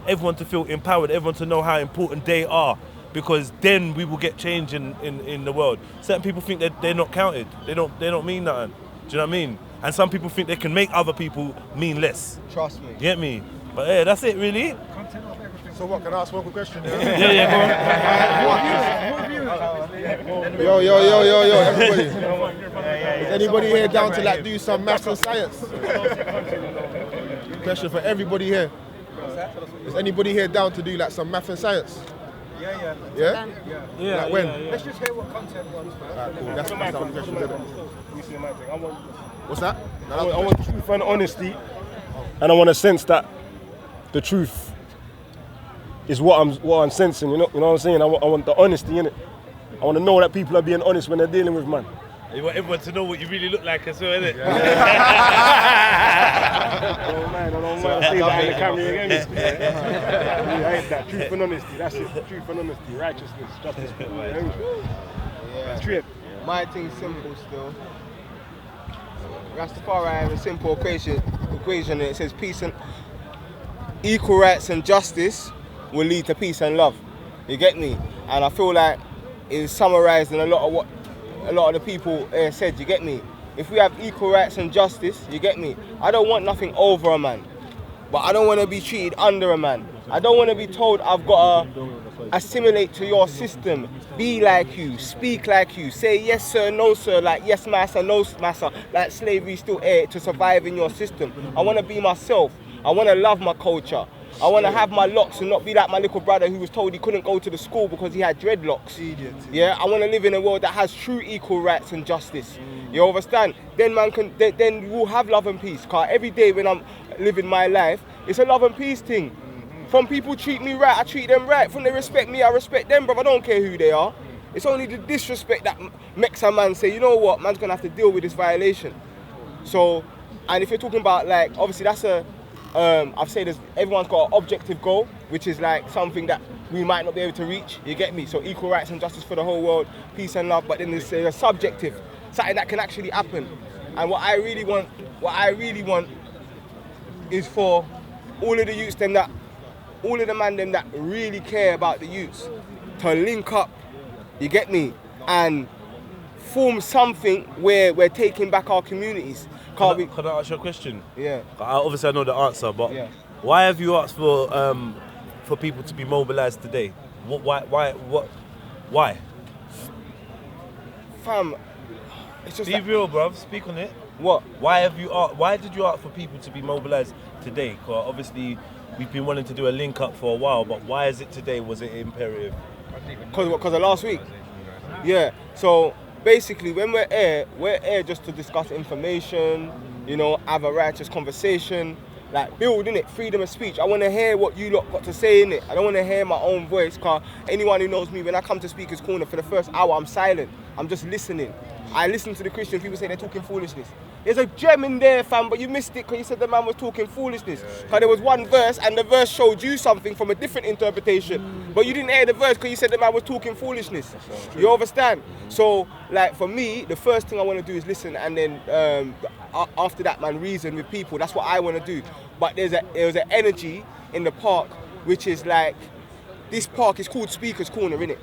everyone to feel empowered. Everyone to know how important they are, because then we will get change in the world. Certain people think that they're not counted. They don't mean nothing. Do you know what I mean? and some people think they can make other people mean less. Trust me. You get me? But yeah, that's it really. So what, can I ask one quick question? Yeah, Yo, everybody. Is anybody here down to like do some maths and science? Question for everybody here. Is anybody here down to do like some math and science? Yeah? Like when? Let's just hear what content was. Alright, cool. That's the question, isn't it? What's that? I want truth and honesty, and I want to sense that the truth is what I'm sensing. You know what I'm saying? I want the honesty in it. I want to know that people are being honest when they're dealing with man. You want everyone to know what you really look like as well, innit? I don't mind. I see that in the camera again. I hate that. Truth and honesty. That's it. Truth and honesty. Righteousness. Justice. Trip. My thing's simple still. Rastafari have a simple equation and it says peace and equal rights and justice will lead to peace and love. You get me? And I feel like it's summarized in a lot of the people said, you get me? If we have equal rights and justice, you get me? I don't want nothing over a man, but I don't want to be treated under a man. I don't want to be told I've got to assimilate to your system, be like you, speak like you, say yes sir, no sir, like yes master, no master, like slavery still here to survive in your system. I want to be myself. I want to love my culture. I want to have my locks and not be like my little brother who was told he couldn't go to the school because he had dreadlocks. Yeah, I want to live in a world that has true equal rights and justice. You understand? Then then we'll have love and peace. Cause every day when I'm living my life, it's a love and peace thing. From people treat me right, I treat them right. From they respect me, I respect them, bro. I don't care who they are. It's only the disrespect that makes a man say, you know what, man's gonna have to deal with this violation. So, and if you're talking about like, obviously that's I've said everyone's got an objective goal, which is like something that we might not be able to reach, you get me? So equal rights and justice for the whole world, peace and love, but then there's a subjective, something that can actually happen. And what I really want is for all of the youths all of the man them that really care about the youths to link up, you get me? And form something where we're taking back our communities. Can I ask you a question? Yeah. Obviously I know the answer, but why have you asked for people to be mobilised today? Why? Fam, it's just be real, bruv. Speak on it. What? Why did you ask for people to be mobilised today? Because obviously we've been wanting to do a link up for a while, but why is it today? Was it imperative? Because of last week. Yeah. So basically, when we're here just to discuss information, you know, have a righteous conversation, like building it, freedom of speech. I want to hear what you lot got to say in it. I don't want to hear my own voice, because anyone who knows me, when I come to Speaker's Corner, for the first hour, I'm silent. I'm just listening. I listen to the Christian people say they're talking foolishness. There's a gem in there, fam, but you missed it because you said the man was talking foolishness. Because there was one verse and the verse showed you something from a different interpretation. But you didn't hear the verse because you said the man was talking foolishness. You understand? So, like, for me, the first thing I want to do is listen, and then after that, man, reason with people. That's what I want to do. But there's an energy in the park which is like, this park is called Speaker's Corner, innit?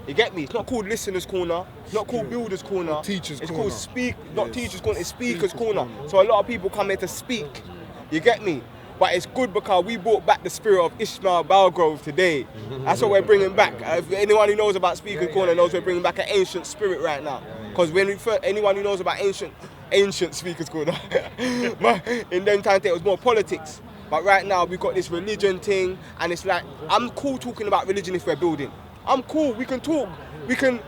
You get me? It's not called Listener's Corner, it's not called Builder's Corner. Teacher's It's Corner. called not Teacher's Corner, it's Speaker's Corner. So a lot of people come here to speak. You get me? But it's good because we brought back the spirit of Ishmael Belgrove today. That's what we're bringing back. If anyone who knows about Speaker's Corner knows we're bringing back an ancient spirit right now. Because anyone who knows about ancient Speaker's Corner, in them times it was more politics. But right now we've got this religion thing, and it's like, I'm cool talking about religion if we're building. I'm cool, we can talk. We can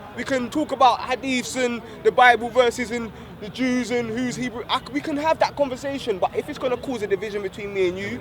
talk about hadiths and the Bible verses and the Jews and who's Hebrew. We can have that conversation, but if it's going to cause a division between me and you,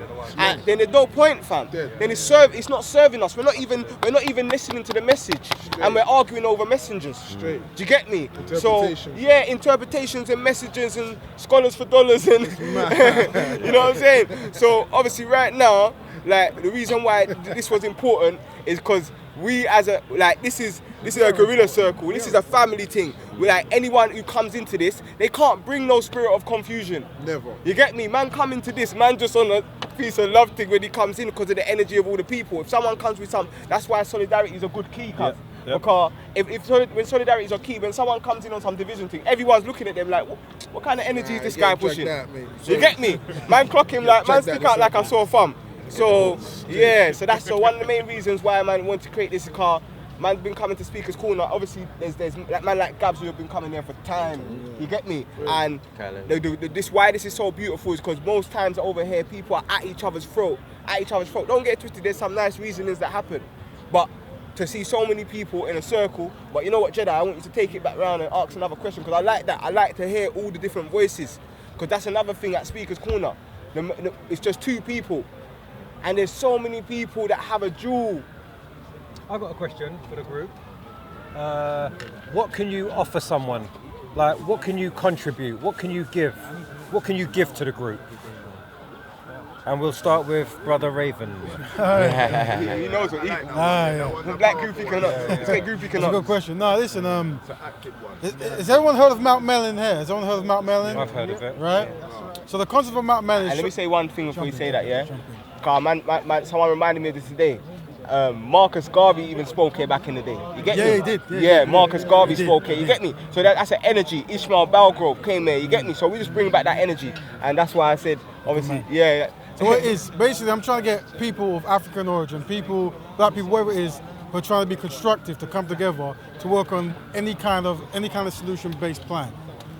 then there's no point, fam. Then it's not serving us. We're not even listening to the message, and we're arguing over messengers. Do you get me? So yeah, interpretations and messages and scholars for dollars and you know what I'm saying. So obviously right now, like, the reason why this was important is because we this is a guerrilla circle. This is a family thing. We're like, anyone who comes into this, they can't bring no spirit of confusion. Never. You get me? Man come into this, man just on a peace and love thing when he comes in because of the energy of all the people. If someone comes with that's why solidarity is a good key, cuz. Yep. Because when solidarities are key, when someone comes in on some division thing, everyone's looking at them like, what kind of energy is this guy pushing? You get me? Man clock him like, man stick out like a sore thumb. So, yeah, so that's one of the main reasons why man want to create this car. Man's been coming to Speaker's Corner. Obviously, there's like man like Gabz who have been coming there for time. You get me? And why this is so beautiful is because most times over here, people are at each other's throat. Don't get it twisted. There's some nice reasonings that happen, but to see so many people in a circle. But you know what, Jedi? I want you to take it back round and ask another question because I like that. I like to hear all the different voices because that's another thing at Speaker's Corner. It's just two people, and there's so many people that have a jewel. I've got a question for the group. What can you offer someone? Like, what can you contribute? What can you give? What can you give to the group? And we'll start with Brother Raven. He knows what he Black groupie cannot. Let's get groupie That's a cannot. good question. No, listen, has everyone heard of Mount Mellon here? Has everyone heard of Mount Mellon? I've heard of it. Right? So the concept of Mount Mellon is... And let me say one thing before you say that, yeah? Because someone reminded me of this today. Marcus Garvey even spoke here back in the day. You get me? Yeah, he did. Yeah, Marcus Garvey spoke here. You get me? So that's an energy. Ishmael Belgrove came here. You get me? So we just bring back that energy, and that's why I said, obviously, yeah. So what it is, basically, I'm trying to get people of African origin, black people, whatever it is, who are trying to be constructive to come together to work on any kind of solution-based plan.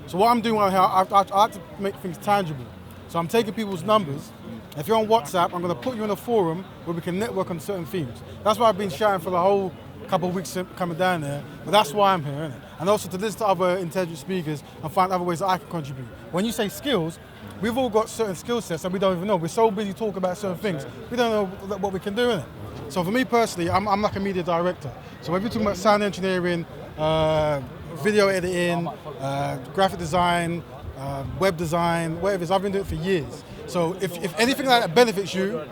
So what I'm doing right here, I like to make things tangible. So I'm taking people's numbers. If you're on WhatsApp, I'm going to put you in a forum where we can network on certain themes. That's why I've been shouting for the whole couple of weeks coming down there, but that's why I'm here, innit? And also to listen to other intelligent speakers and find other ways that I can contribute. When you say skills, we've all got certain skill sets that we don't even know. We're so busy talking about certain things, we don't know what we can do, innit? So for me personally, I'm like a media director. So when we're talking about sound engineering, video editing, graphic design, web design, whatever it is, I've been doing it for years. So if anything like that benefits you,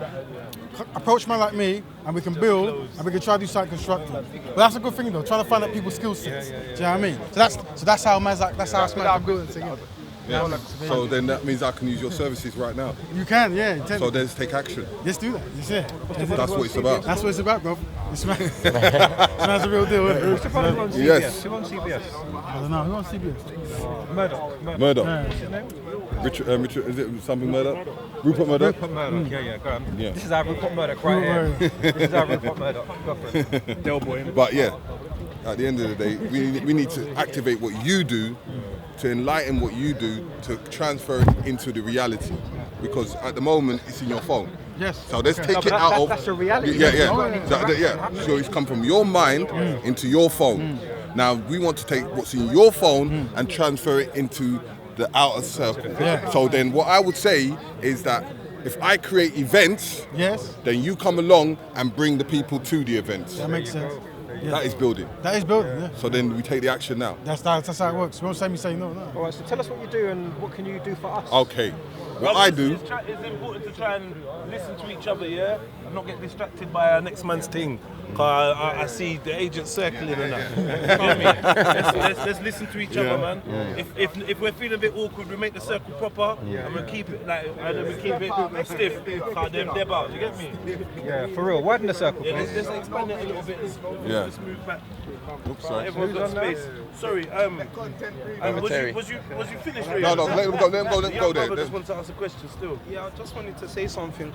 approach man like me and we can build and we can try to do something constructive. But that's a good thing though, trying to find out people's skill sets. Do you know what I mean? So that's how man's like, that's how I start building things. Yeah. So then that means I can use your services right now. You can, yeah. So let's take action. Let's do that. That's it. That's what it's about. That's what it's about, bro. This man's a real deal, isn't it? Who's the brother who on CBS? Yes. Who on CBS? I don't know. Who on CBS? Murdoch. Yeah. What's his name? Richard, is it something Murdoch? Rupert Murdoch? Rupert Murdoch, yeah, go on. Yeah. This is our Rupert Murdoch right here. This is our Rupert Murdoch. Go for it. Del boy. But yeah, at the end of the day, we need to activate what you do, to enlighten what you do, to transfer it into the reality. Because at the moment, it's in your phone. Yes. So let's take it out of... That's a reality. Yeah. So it's come from your mind into your phone. Now, we want to take what's in your phone and transfer it into the outer circle. Yeah. So then what I would say is that if I create events, yes, then you come along and bring the people to the events. That makes sense. Yeah. That is building. That is building, yeah. So then we take the action now. That's how it works. We won't say me say no. All right, so tell us what you do and what can you do for us? Okay. What I do... It's important to try and listen to each other, yeah? And not get distracted by our next man's thing. Cause I see the agents circling and that. You know what I mean? Let's listen to each other, man. Yeah. If we're feeling a bit awkward, we make the circle proper and we keep it stiff. Cause they're about. You get me? Yeah, for real. Widen the circle, please. Let's expand it a little bit. Let's move back. Oops, sorry. Everyone's got space. Sorry. Was you finished? Ray? No, let them go there. I just want to ask a question still. Yeah, I just wanted to say something.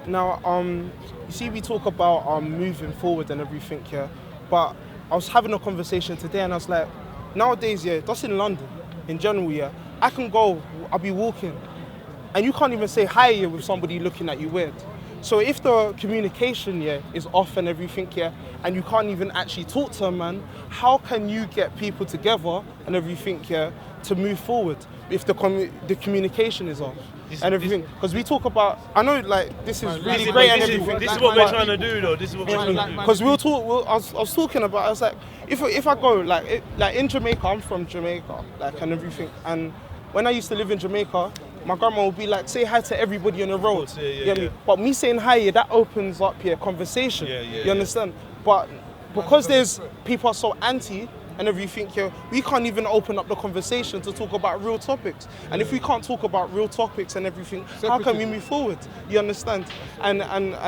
Now, you see, we talk about moving forward and everything, yeah. But I was having a conversation today, and I was like, nowadays, yeah, just in London, in general, yeah, I can go, I'll be walking, and you can't even say hi with somebody looking at you weird. So if the communication, yeah, is off and everything, yeah, and you can't even actually talk to a man, how can you get people together and everything, yeah, to move forward if the communication is off? And everything, because we talk about, I know like this is really great and everything. This is what we're trying to do though, this is what we're trying to do. Because I was talking about, I was like, if I go, like in Jamaica, I'm from Jamaica, like and everything, and when I used to live in Jamaica, my grandma would be like, say hi to everybody on the road. Yeah. But me saying hi, that opens up conversation, you understand? But because there's people are so anti, and everything here, we can't even open up the conversation to talk about real topics. And if we can't talk about real topics and everything, how can we move forward? You understand? And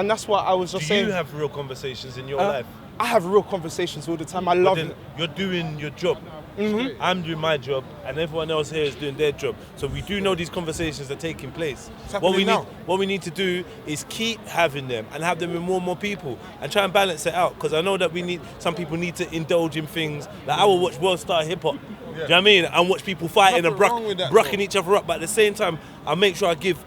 that's what I was just saying. Do you have real conversations in your life? I have real conversations all the time. I love it. You're doing your job. I'm doing my job, and everyone else here is doing their job. So we do know these conversations are taking place. What we need to do is keep having them and have them with more and more people, and try and balance it out. Because I know that some people need to indulge in things. Like I will watch World Star Hip Hop. Do you know what I mean? And watch people fighting and brucking each other up. But at the same time, I make sure I give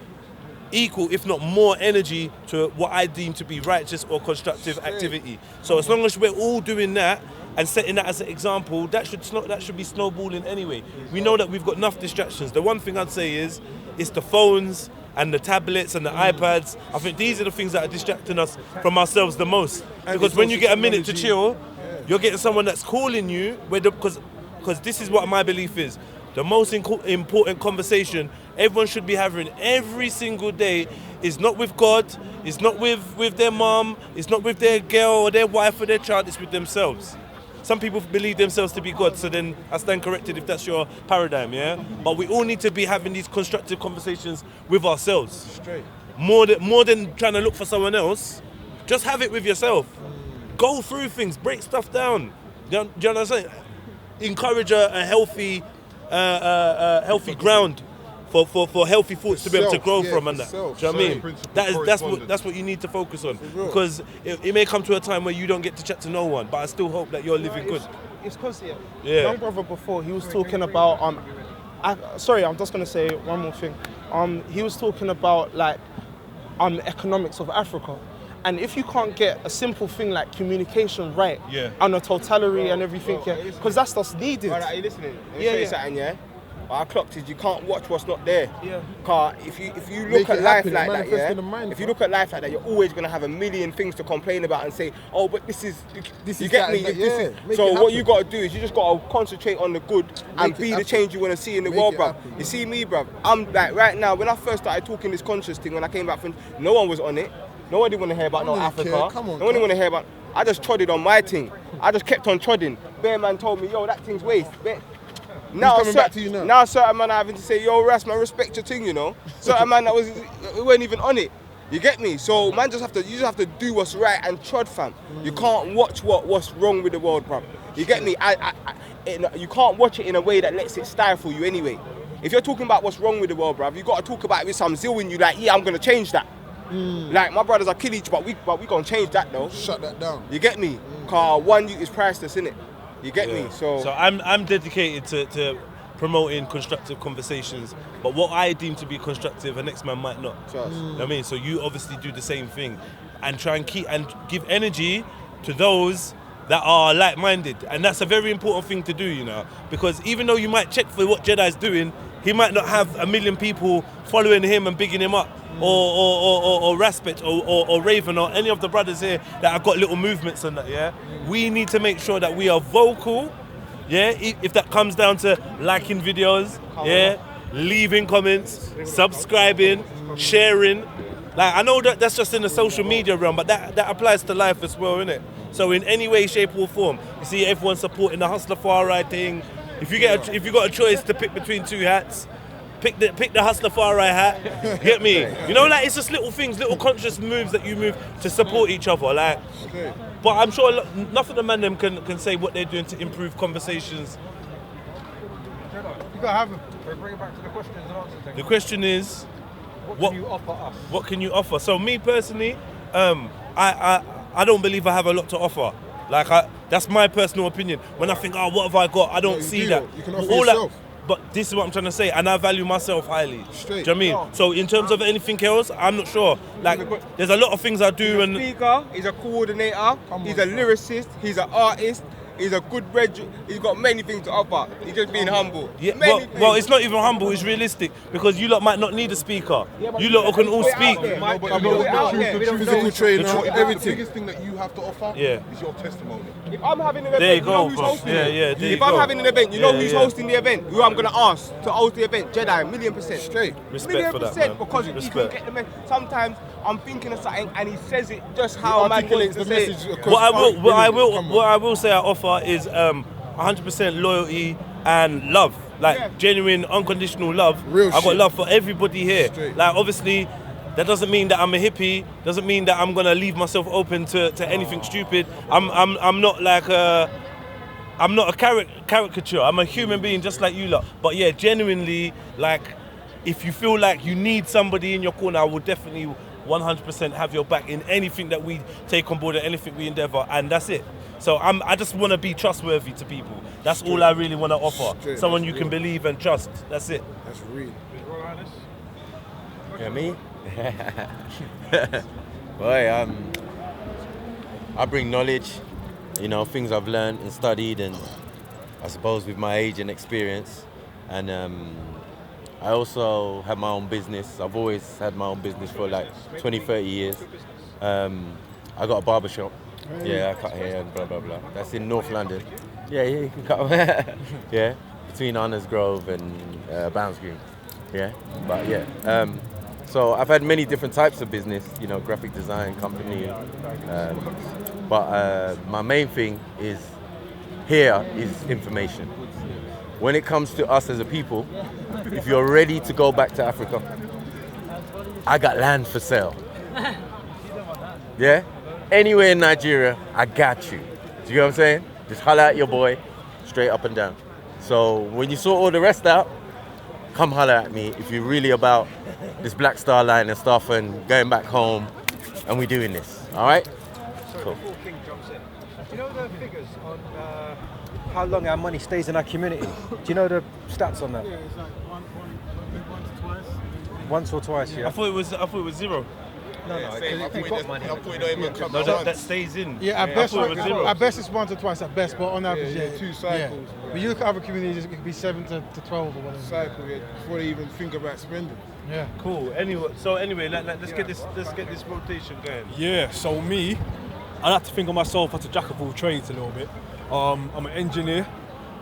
equal, if not more, energy to what I deem to be righteous or constructive activity. So as long as we're all doing that and setting that as an example, that should be snowballing anyway. We know that we've got enough distractions. The one thing I'd say is, it's the phones and the tablets and the iPads. I think these are the things that are distracting us from ourselves the most. Because when you get a minute to chill, you're getting someone that's calling you, because this is what my belief is. The most important conversation everyone should be having every single day is not with God, it's not with their mom, it's not with their girl or their wife or their child, it's with themselves. Some people believe themselves to be God, so then I stand corrected if that's your paradigm, yeah? But we all need to be having these constructive conversations with ourselves. Straight. More than trying to look for someone else, just have it with yourself. Go through things, break stuff down. Do you understand? Encourage a healthy ground for healthy thoughts to be able to grow from, and that. Do you know what I mean? That's what you need to focus on, because it may come to a time where you don't get to chat to no one, but I still hope that you're living good. It's because young brother before, he was talking about I'm just gonna say one more thing. He was talking about like economics of Africa. And if you can't get a simple thing like communication right, and a totality and everything, because that's what's needed. Are you listening? Let me show you something, yeah? What I clocked is you can't watch what's not there. Cause if you look at life like that, if you look at life like that, you're always gonna have a million things to complain about and say, oh, but this is you get me? So what you gotta do is you just gotta concentrate on the good and be the change you wanna see in the world, bruv. You see me, bruv? I'm like right now, when I first started talking this conscious thing, when I came back from, no one was on it. Nobody want to hear about no Africa. Nobody want to hear about. I just trodded on my thing. I just kept on trodding. Bear man told me, yo, that thing's waste. Now certain man are having to say, yo, Ras, man, respect your thing, you know. Certain man that weren't even on it. You get me? So man, you just have to do what's right and trod, fam. You can't watch what's wrong with the world, bruv. You get me? You can't watch it in a way that lets it stifle you anyway. If you're talking about what's wrong with the world, bruv, you got to talk about it with some zeal in you. Like, yeah, I'm gonna change that. Like my brothers are kill each, but we gonna change that though. Shut that down. You get me? Cause one youth is priceless, innit? You get me? So I'm dedicated to promoting constructive conversations, but what I deem to be constructive, the next man might not. You know what I mean? So you obviously do the same thing, and try and keep and give energy to those that are like-minded, and that's a very important thing to do, you know, because even though you might check for what Jedi's doing, he might not have a million people following him and bigging him up, or Raspect, or Raven, or any of the brothers here that have got little movements and that, yeah? We need to make sure that we are vocal, yeah? If that comes down to liking videos, yeah? Leaving comments, subscribing, sharing. Like, I know that that's just in the social media realm, but that applies to life as well, innit? So in any way, shape or form, you see everyone supporting the Hustler Far Right thing. If you got a choice to pick between two hats, pick the Hustler Far Right hat. Get me? You know, like, it's just little things, little conscious moves that you move to support each other. Like, but I'm sure enough of the man them can say what they're doing to improve conversations. You gotta have them. Bring it back to the questions and answers thing. The question is, what can you offer us? What can you offer? So me personally, I don't believe I have a lot to offer. Like, that's my personal opinion. When I think, oh, what have I got? I don't see that. You can offer yourself. But this is what I'm trying to say, and I value myself highly. Straight. Do you know what I mean? So in terms of anything else, I'm not sure. Like, there's a lot of things I do. He's a speaker, he's a coordinator, he's a lyricist, he's an artist, he's a good he's got many things to offer. He's just being humble. Yeah, well, it's not even humble, it's realistic, because you lot might not need a speaker. You lot can all speak. Physical trainer, everything. The biggest thing that you have to offer is your testimony. If I'm having an event, you know who's hosting it. If I'm having an event, you know who's hosting the event, who I'm going to ask to host the event. Jedi, 1,000,000%. Straight. Respect for that, man. Because you can get the message. Sometimes I'm thinking of something and he says it just how a man wants to say it. What I will say I offer is 100% loyalty and love. Like, genuine, unconditional love. Real I got shit. love for everybody here. Straight. Like, obviously, That doesn't mean that I'm a hippie. Doesn't mean that I'm gonna leave myself open to anything stupid. I'm not like I'm not a caricature. I'm a human being just like you lot. But yeah, genuinely, like, if you feel like you need somebody in your corner, I will definitely 100% have your back in anything that we take on board and anything we endeavor, and that's it. So I just want to be trustworthy to people. That's all I really want to offer. Someone you can believe and trust. That's it. That's real. Yeah, me? Boy, I bring knowledge, you know, things I've learned and studied, and I suppose with my age and experience. And I also have my own business. I've always had my own business for like 20, 30 years. I got a barber shop. Yeah, I cut hair and blah, blah, blah. That's in North London. Yeah, you can cut. Yeah, between Honours Grove and Bounds Green. Yeah, but yeah. So I've had many different types of business, you know, graphic design company. But my main thing is here is information. When it comes to us as a people, if you're ready to go back to Africa, I got land for sale. Yeah? Anywhere in Nigeria, I got you. Do you know what I'm saying? Just holler at your boy, straight up and down. So when you sort all the rest out, come holler at me if you're really about this Black Star Line and stuff and going back home and we doing this. All right? Cool. Before King jumps in, do you know the figures on how long our money stays in our community? Do you know the stats on that? Yeah, it's like once or twice. Once or twice, yeah. I thought it was zero. No, I thought it don't even come No, once. that stays in. Yeah, at I best, thought it was zero. at best it's once or twice at best, but on average, yeah, 2 cycles. Yeah. But you look at other communities, it could be 7 to 12 or whatever. Cycle, yeah, before they even think about spending. Yeah. Cool. Anyway, let's get this rotation going. Yeah, so me, I like to think of myself as a jack of all trades a little bit. I'm an engineer.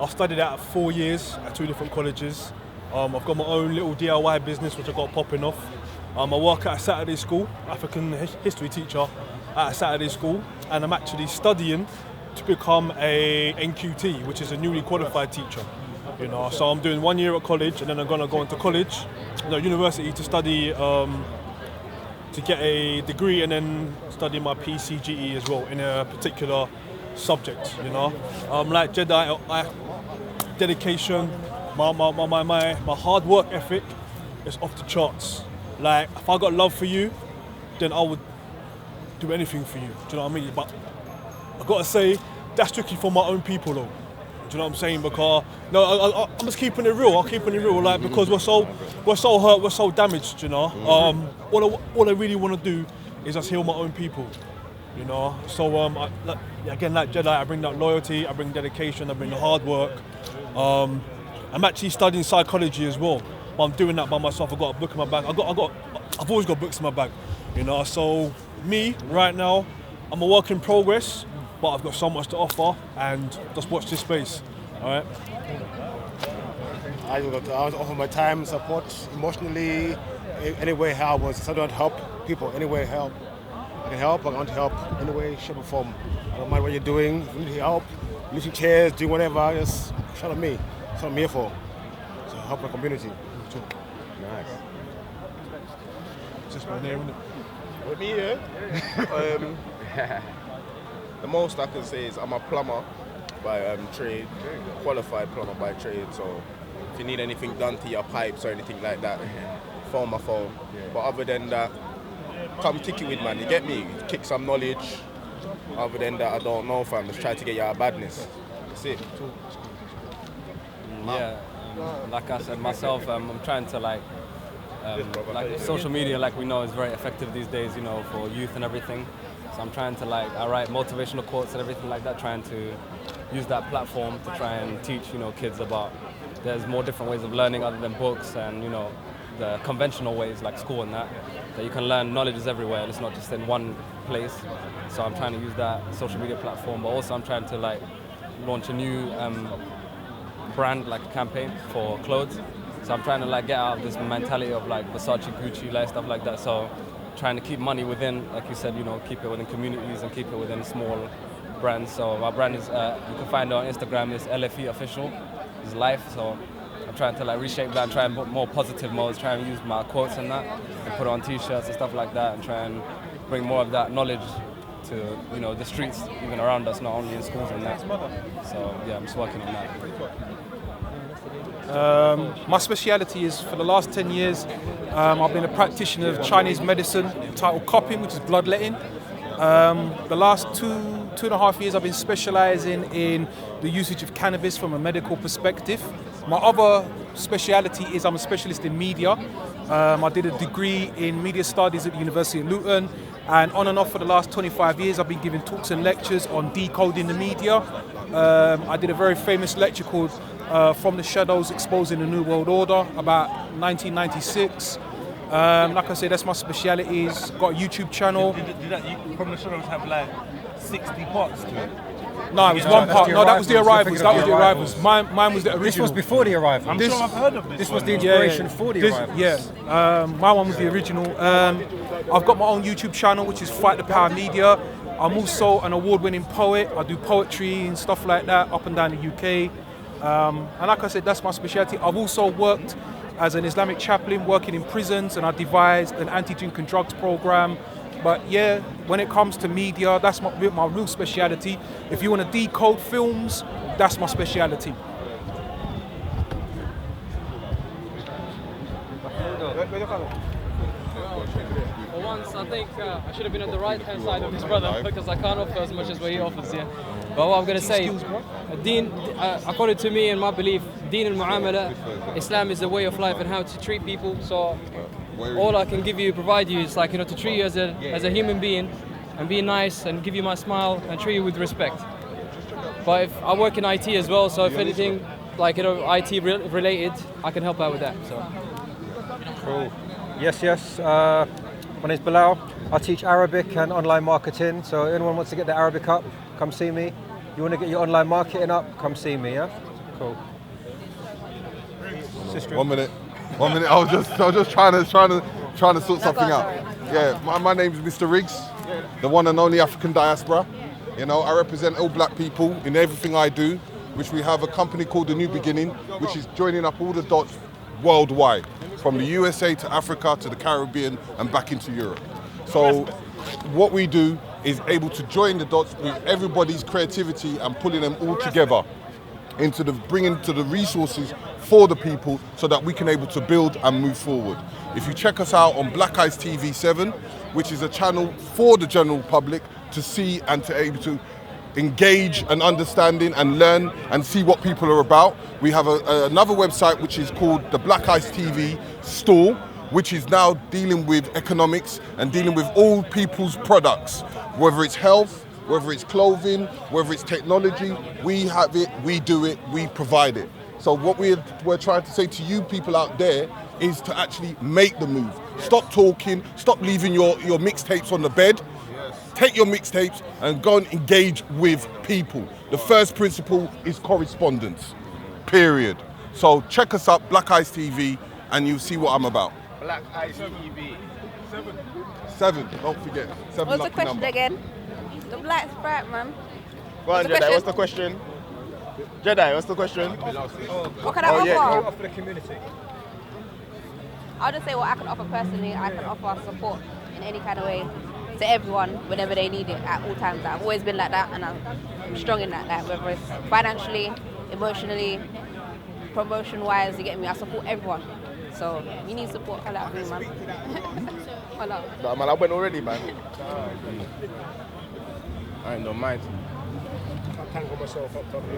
I studied that 4 years at 2 different colleges. I've got my own little DIY business which I got popping off. I work at a Saturday school, African history teacher at a Saturday school, and I'm actually studying to become a NQT, which is a newly qualified teacher. You know, so I'm doing 1 year at college, and then I'm gonna go into college, university, to study, to get a degree, and then study my PCGE as well in a particular subject. You know, like Jedi, dedication, my hard work ethic is off the charts. Like, if I got love for you, then I would do anything for you. Do you know what I mean? But I gotta say, that's strictly for my own people, though. Do you know what I'm saying? Because I'm just keeping it real. I'm keeping it real, like, because we're so hurt, we're so damaged. You know, all I really want to do is just heal my own people. You know, so again, like Jedi, I bring that loyalty, I bring dedication, I bring the hard work. I'm actually studying psychology as well. But I'm doing that by myself. I've got a book in my bag. I've always got books in my bag, you know. So me, right now, I'm a work in progress, but I've got so much to offer, and just watch this space, all right? I was offer my time, support, emotionally, any way how I was. So I don't help people, any way help. I can help, I want to help, any way, shape or form. I don't mind what you're doing. If you need help, lifting chairs, doing whatever, just shout at me. That's what I'm here for. To help my community. Nice. Just my name, isn't it? With me, yeah. The most I can say is I'm a plumber by trade, qualified plumber by trade. So if you need anything done to your pipes or anything like that, phone my phone. But other than that, come kick it with, man. You get me? Kick some knowledge. Other than that, I don't know, fam. Just try to get you out of badness. That's it. Yeah. Like I said myself, I'm trying to like social media, like we know, is very effective these days, you know, for youth and everything. So I'm trying to I write motivational quotes and everything like that, trying to use that platform to try and teach, you know, kids about there's more different ways of learning other than books and, you know, the conventional ways like school and that you can learn. Knowledge is everywhere and it's not just in one place. So I'm trying to use that social media platform, but also I'm trying to launch a new brand, like a campaign for clothes. So I'm trying to get out of this mentality of Versace, Gucci, stuff like that. So trying to keep money within, like you said, you know, keep it within communities and keep it within small brands. So our brand is, you can find it on Instagram, is LFE Official, is life. So trying to like reshape that and try and put more positive modes, try and use my quotes and that, and put it on t-shirts and stuff like that, and try and bring more of that knowledge to, you know, the streets even around us, not only in schools and that. So yeah, I'm just working on that. My speciality is, for the last 10 years, I've been a practitioner of Chinese medicine titled cupping, which is bloodletting. The last two and a half years I've been specialising in the usage of cannabis from a medical perspective. My other speciality is I'm a specialist in media. I did a degree in media studies at the University of Luton, and on and off for the last 25 years I've been giving talks and lectures on decoding the media. I did a very famous lecture called From the Shadows Exposing the New World Order about 1996. Like I say, that's my specialities. Got a YouTube channel. Did that From the Shadows have like 60 parts to it? No, it was one part. No, that was the Arrivals. That was the Arrivals. Mine was the original. This was before the Arrivals. I'm sure I've heard of this. This was the inspiration for the Arrivals. Yeah, my one was the original. I've got my own YouTube channel, which is Fight the Power Media. I'm also an award-winning poet. I do poetry and stuff like that up and down the UK. And like I said, that's my specialty. I've also worked as an Islamic chaplain, working in prisons, and I devised an anti-drink and drugs program. But yeah, when it comes to media, that's my real speciality. If you want to decode films, that's my speciality. For once, I think I should have been on the right-hand side of this brother because I can't offer as much as what he offers, yeah. But what I'm going to say, Deen, according to me and my belief, Deen al-Mu'amala, Islam is a way of life and how to treat people. So all I can provide you is like, you know, to treat you as a human being and be nice and give you my smile and treat you with respect. But if I work in IT as well, so if anything like, you know, IT related, I can help out with that. So. Cool. Yes. My name's Bilal. I teach Arabic and online marketing. So anyone wants to get the Arabic up, come see me. You want to get your online marketing up, come see me. Yeah. Cool. 1 minute. I was just trying to sort something out. Yeah. My name's Mr. Riggs, the one and only African diaspora. You know, I represent all black people in everything I do, which we have a company called The New Beginning, which is joining up all the dots worldwide, from the USA to Africa to the Caribbean and back into Europe. So what we do is able to join the dots with everybody's creativity and pulling them all together into bringing to the resources for the people so that we can able to build and move forward. If you check us out on Black Eyes TV 7, which is a channel for the general public to see and to able to engage and understanding and learn and see what people are about. We have another website which is called the Black Eyes TV Store, which is now dealing with economics and dealing with all people's products, whether it's health, whether it's clothing, whether it's technology. We have it, we do it, we provide it. So what we're trying to say to you people out there is to actually make the move. Stop talking, stop leaving your mixtapes on the bed. Take your mixtapes and go and engage with people. The first principle is correspondence, period. So check us up, Black Eyes TV, and you'll see what I'm about. Black Eyes TV. 7, don't forget. 7 What's the lucky question number. again? The black sprite, man. Go on, Jedi, what's the question? Jedi, what's the question? What can I offer? For the community. I'll just say what I can offer personally. I can offer support in any kind of way to everyone whenever they need it at all times. I've always been like that, and I'm strong in that, whether it's financially, emotionally, promotion-wise, you get me? I support everyone. So you need support, call out for me, man. Call out. No, man, I went already, man. I ain't no mind. I tangle myself up top of the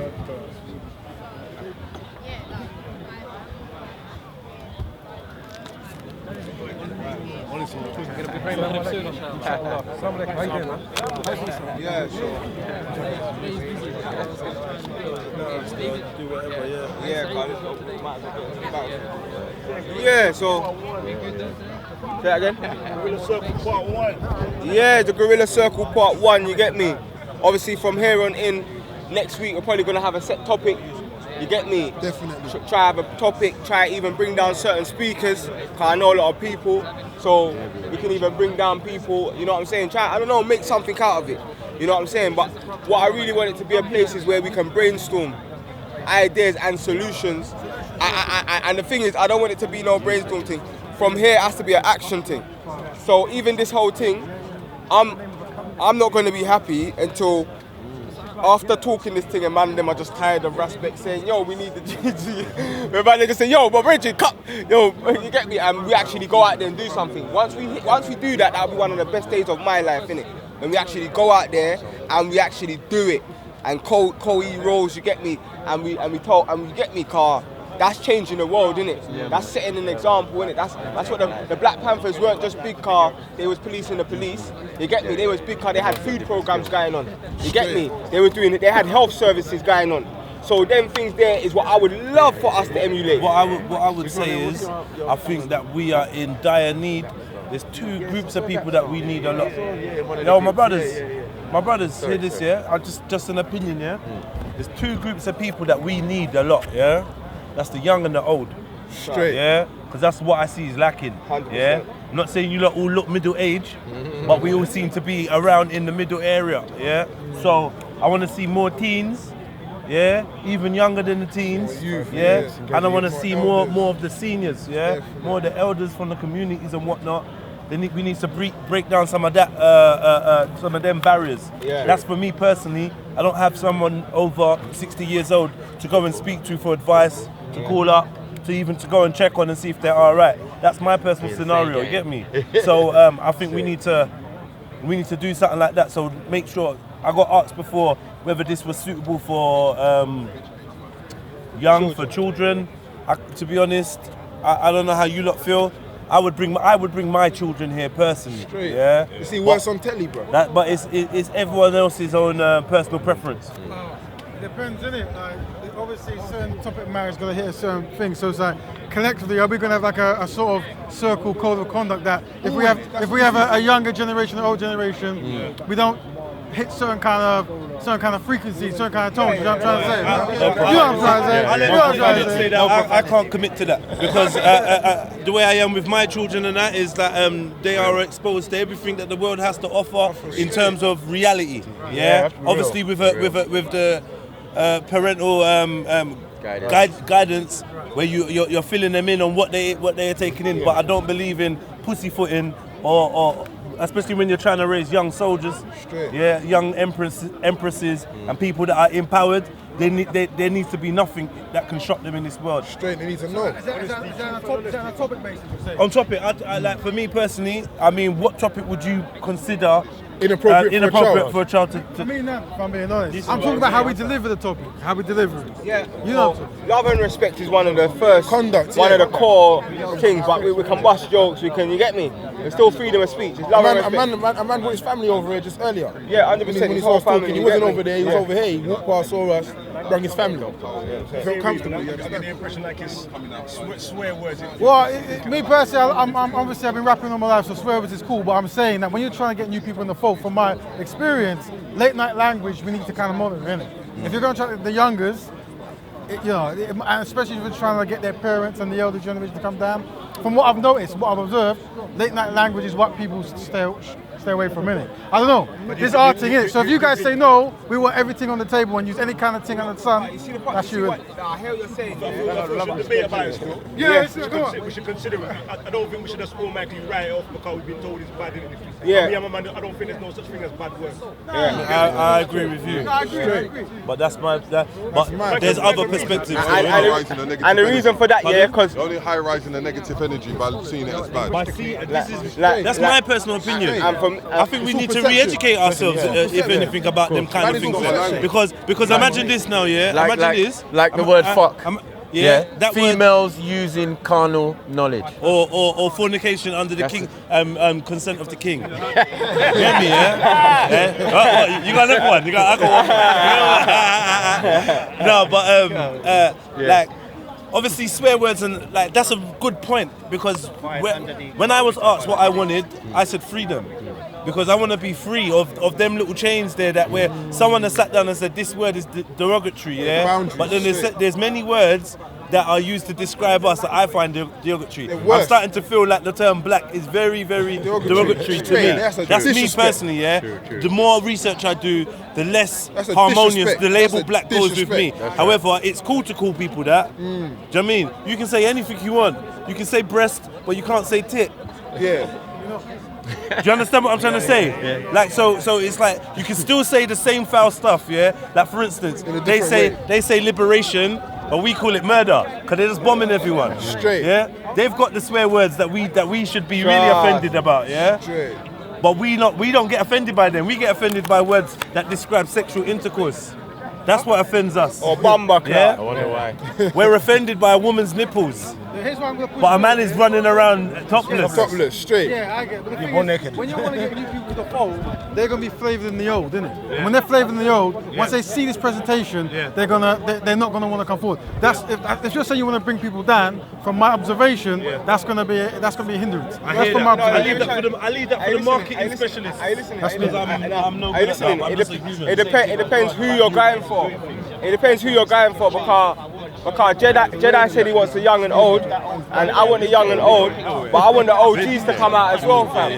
Yeah, sure. Yeah, so. Say that again? Gorilla Circle Part 1. Yeah, the Gorilla Circle Part 1, you get me? Obviously, from here on in, next week we're probably going to have a set topic. You get me? Definitely. Try have a topic, try even bring down certain speakers, because I know a lot of people, so we can even bring down people, you know what I'm saying? Try, I don't know, make something out of it, you know what I'm saying? But what I really want it to be a place is where we can brainstorm ideas and solutions And the thing is, I don't want it to be no brainstorm thing. From here, it has to be an action thing. So even this whole thing, I'm not going to be happy until after talking this thing, and man, them are just tired of Raspect saying, yo, we need the GG. But man, they just say, yo, but Reggie, cut, yo, you get me? And we actually go out there and do something. Once we do that, that'll be one of the best days of my life, innit? When we actually go out there and we actually do it. And Co-E rolls, you get me? And we get me, car. That's changing the world, innit? Yeah, that's setting an example, innit? That's what the Black Panthers weren't just big car, they was policing the police. You get me? They was big car, they had food programs going on. You get me? They were doing it, they had health services going on. So them things there is what I would love for us to emulate. What I would say is, I think that we are in dire need. There's two groups of people that we need a lot. Yo, my brothers, hear this, yeah? Just an opinion, yeah? There's two groups of people that we need a lot, yeah? That's the young and the old. Straight. Yeah? Because that's what I see is lacking. 100%. Yeah? I'm not saying you lot all look middle age, but we all seem to be around in the middle area, yeah? So I want to see more teens, yeah? Even younger than the teens, yeah? And I want to see more of the seniors, yeah? More of the elders from the communities and whatnot. We need to break down some of that, some of them barriers. Yeah. That's for me personally. I don't have someone over 60 years old to go and speak to for advice, to call up, to go and check on and see if they're all right. That's my personal scenario. You get me? So I think we need to do something like that. So make sure. I got asked before whether this was suitable for for children. To be honest, I don't know how you lot feel. I would bring my children here personally. Straight. Yeah. You see worse on telly, bro. But it's everyone else's own personal preference. It depends, innit? Like, obviously, certain topic matter is going to hit a certain thing. So it's like, collectively, are we going to have like a sort of circle code of conduct that if we have a younger generation, an old generation, we don't hit certain kind of frequency, certain kind of tones. You know what I'm trying to say? Right? You know what I'm trying to say? I can't commit to that because the way I am with my children and that is that they are exposed to everything that the world has to offer in terms of reality. Yeah, obviously with the parental guidance where you're filling them in on what they are taking in. But I don't believe in pussyfooting or especially when you're trying to raise young soldiers, yeah, young empresses and people that are empowered. There needs to be nothing that can shock them in this world. Straight, they need to know. Is that a topic basis? On topic, I like for me personally, I mean, what topic would you consider inappropriate for a child to? For me, none, if I'm being honest. I'm talking about how we deliver the topic, how we deliver it. Yeah, you know, love and respect is one of the first conduct, one of the core things. But we can bust jokes, you get me. There's still freedom of speech. It's love and respect. A man brought his family over here just earlier. Yeah, 100%. When he whole family. He wasn't over there. He was over here. He walked past, saw us, brought his family. He felt comfortable. I get the impression like it's swear words. Well, me personally, I'm obviously I've been rapping all my life, so swear words is cool. But I'm saying that when you're trying to get new people in the fold, from my experience, late night language we need to kind of monitor, innit? If you're going to try the youngers, and especially if you're trying to get their parents and the elder generation to come down. From what I've noticed, what I've observed, late night language is what people stay away from, innit? I don't know. This art thing, innit? So if you guys say no, we want everything on the table and use any kind of thing on the sun, that's you. I hear what you're saying. Debate about it still. We should consider it. I don't think we should just automatically write it off because we've been told it's bad. I don't think there's no such thing as bad words. I agree with you. I agree. But that's but there's other perspectives. And the reason for that, because only high rising the negative energy by seeing it as bad. That's my personal opinion. I think we need to re-educate ourselves, if anything, about them kind of things. Because imagine this now, yeah. Imagine this. Like the word fuck. Yeah, that females using carnal knowledge, or fornication under the king, consent of the king. You get me, yeah? You got another one. I got one. No, but like obviously swear words and like that's a good point because when I was asked what I wanted, I said freedom. Because I want to be free of them little chains there that where someone has sat down and said this word is derogatory, yeah. But then there's many words that are used to describe us that I find derogatory. I'm worse. starting to feel like the term black is very, very derogatory to me. That's me disrespect. Personally, yeah. True. The more research I do, the less That's a harmonious disrespect. the label That's a black goes with me. disrespect. That's However, it's cool to call people that. Do you know what I mean? You can say anything you want. You can say breast, but you can't say tit. Yeah. Do you understand what I'm trying to say? Like so it's like you can still say the same foul stuff, yeah? Like for instance, they say liberation, but we call it murder, because they're just bombing everyone. Straight. Yeah? They've got the swear words that we should be really offended about, yeah? Straight. But we don't get offended by them. We get offended by words that describe sexual intercourse. That's what offends us. Or bamba clap. Yeah? I wonder why. We're offended by a woman's nipples. Here's what I'm gonna put But a man is running around topless. Topless, straight. Yeah, I get it. But the thing born is, naked. when you want to get new people to fold, they're gonna be flavoured in the old, innit? And when they're flavoured in the old, once they see this presentation, they're not gonna want to come forward. That's if you're saying you want to bring people down, from my observation, that's gonna be a hindrance. That's from my observation. I leave that for the marketing specialists. Because I'm no good at that, but I'm just a human. It depends who you're going for. It depends who you're going for because Jedi said he wants the young and old, and I want the young and old, but I want the OGs to come out as well, fam.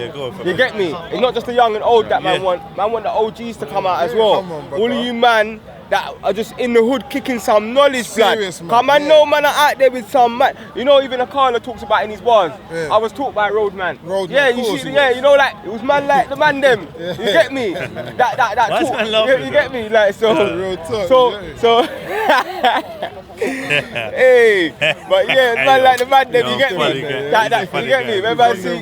You get me? It's not just the young and old that man want. Man want the OGs to come out as well. All of you man that are just in the hood kicking some knowledge, Serious, blood. man. Man, no man are out there with some man. You know, even Akala talks about in his bars. Yeah. I was taught by Roadman. Roadman, Yeah, of you course see, he yeah, was. you know, like it was man like the man them. You get me? That Why is talk. man laughing, You get me? Like so. Real talk, So. Hey, but yeah, man like the man them. You get me? You get me?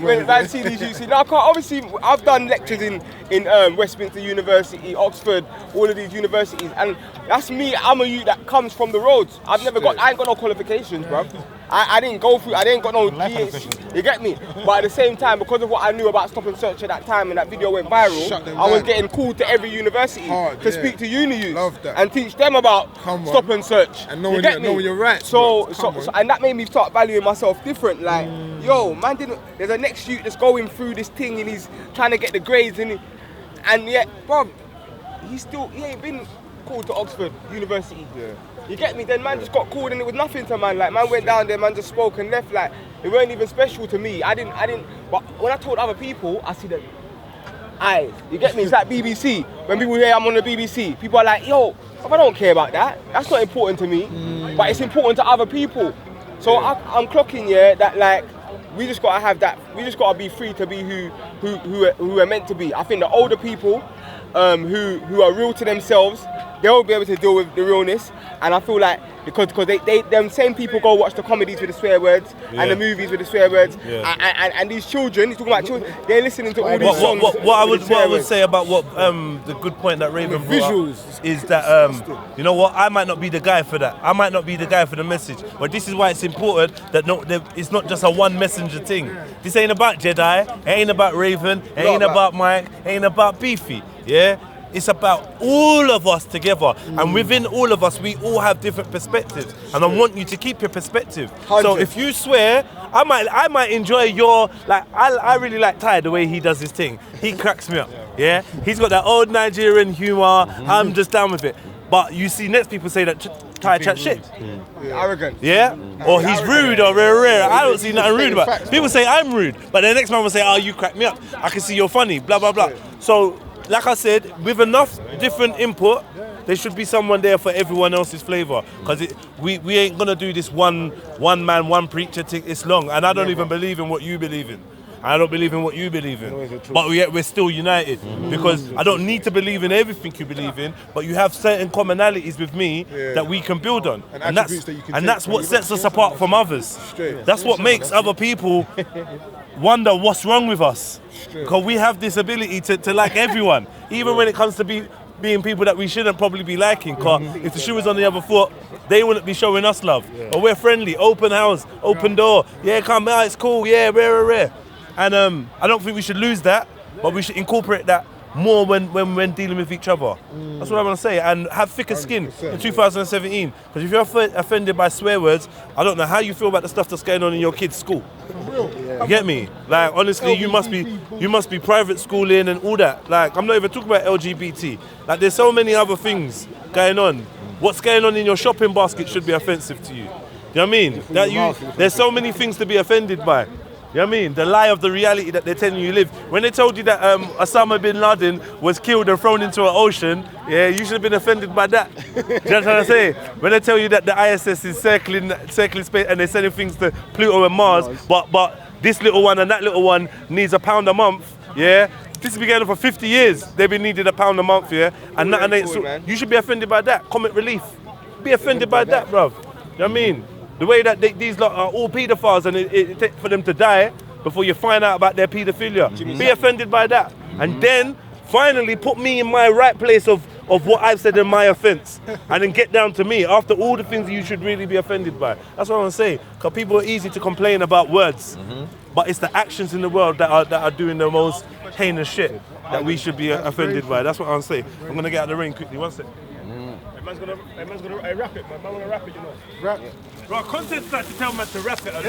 When man see these youths, now obviously I've done lectures in Westminster University, Oxford, all of these universities, and that's me. I'm a youth that comes from the roads. I ain't got no qualifications, bro. I didn't go through. I didn't got no GH. You get me? But at the same time, because of what I knew about Stop and Search at that time, and that video went viral, I was getting called to every university to speak to uni youths and teach them about Stop and Search. And you get me? knowing your rights. So and that made me start valuing myself different. Like, yo, man, there's a next youth that's going through this thing and he's trying to get the grades and yet, bro, he ain't been called to Oxford University. You get me? Then man just got called and it was nothing to man. Like, man went down there, man just spoke and left. Like, it weren't even special to me. I didn't. But when I told other people, I see them eyes. You get me? It's like BBC. When people hear I'm on the BBC, people are like, yo, I don't care about that. That's not important to me. But it's important to other people. So I'm clocking, that like, we just gotta have that. We just gotta be free to be who we're meant to be. I think the older people, who are real to themselves, they'll be able to deal with the realness. And I feel like because they them same people go watch the comedies with the swear words and the movies with the swear words, and these children, he's talking about children, they're listening to all these songs. What I would say about what the good point that Raven brought up is that you know what, I might not be the guy for that. I might not be the guy for the message. But this is why it's important that it's not just a one messenger thing. This ain't about Jedi, it ain't about Raven, it ain't about Mike, it ain't about Beefy. Yeah? It's about all of us together, and within all of us, we all have different perspectives. And I want you to keep your perspective. 100. So if you swear, I might enjoy your I really like Ty the way he does his thing. He cracks me up. Yeah, he's got that old Nigerian humor. I'm just down with it. But you see, next people say that Ty chat shit. Arrogant. Yeah? Or he's rude or rare. I don't see nothing rude about it. People say I'm rude, but the next man will say, oh, you crack me up. I can see you're funny, blah, blah, blah. So, like I said, with enough different input, there should be someone there for everyone else's flavour. Because we ain't going to do this one man, one preacher thing. It's long. And I don't even believe in what you believe in. I don't believe in what you believe in. But yet we're still united. Because I don't need to believe in everything you believe in, but you have certain commonalities with me that we can build on. And that's what sets us apart from others. That's what makes other people wonder what's wrong with us. Because we have this ability to like everyone, even when it comes to being people that we shouldn't probably be liking. Because if the shoe was on the other foot, they wouldn't be showing us love. But we're friendly, open house, open door. Yeah, come out, it's cool. Yeah, rare. And I don't think we should lose that, but we should incorporate that more when dealing with each other. That's what I'm gonna say. And have thicker skin in 2017. Because if you're offended by swear words, I don't know how you feel about the stuff that's going on in your kids' school. You get me? Like, honestly, you must be private schooling and all that. Like, I'm not even talking about LGBT. Like, there's so many other things going on. What's going on in your shopping basket should be offensive to you. You know what I mean? There's so many things to be offended by. You know what I mean? The lie of the reality that they're telling you live. When they told you that Osama bin Laden was killed and thrown into an ocean, yeah, you should have been offended by that. Do you know what I'm trying to say? When they tell you that the ISS is circling space and they're sending things to Pluto and Mars, but this little one and that little one needs £1 a month, yeah? This has been going on for 50 years. They've been needing £1 a month, yeah? And nothing ain't so, you should be offended by that. Comic relief. Be offended by that, bruv. You know what I mean? The way that these lot are all paedophiles and it takes for them to die before you find out about their paedophilia. Be offended by that. And then finally put me in my right place of what I've said in my offence. And then get down to me after all the things you should really be offended by. That's what I'm saying. Because people are easy to complain about words. But it's the actions in the world that are doing the most heinous shit that we should be offended by. That's what I'm saying. I'm going to get out of the ring quickly. One sec. Man's gonna rap it, man. Man wanna rap it, you know. Rap. Right, content starts to tell man to rap it. I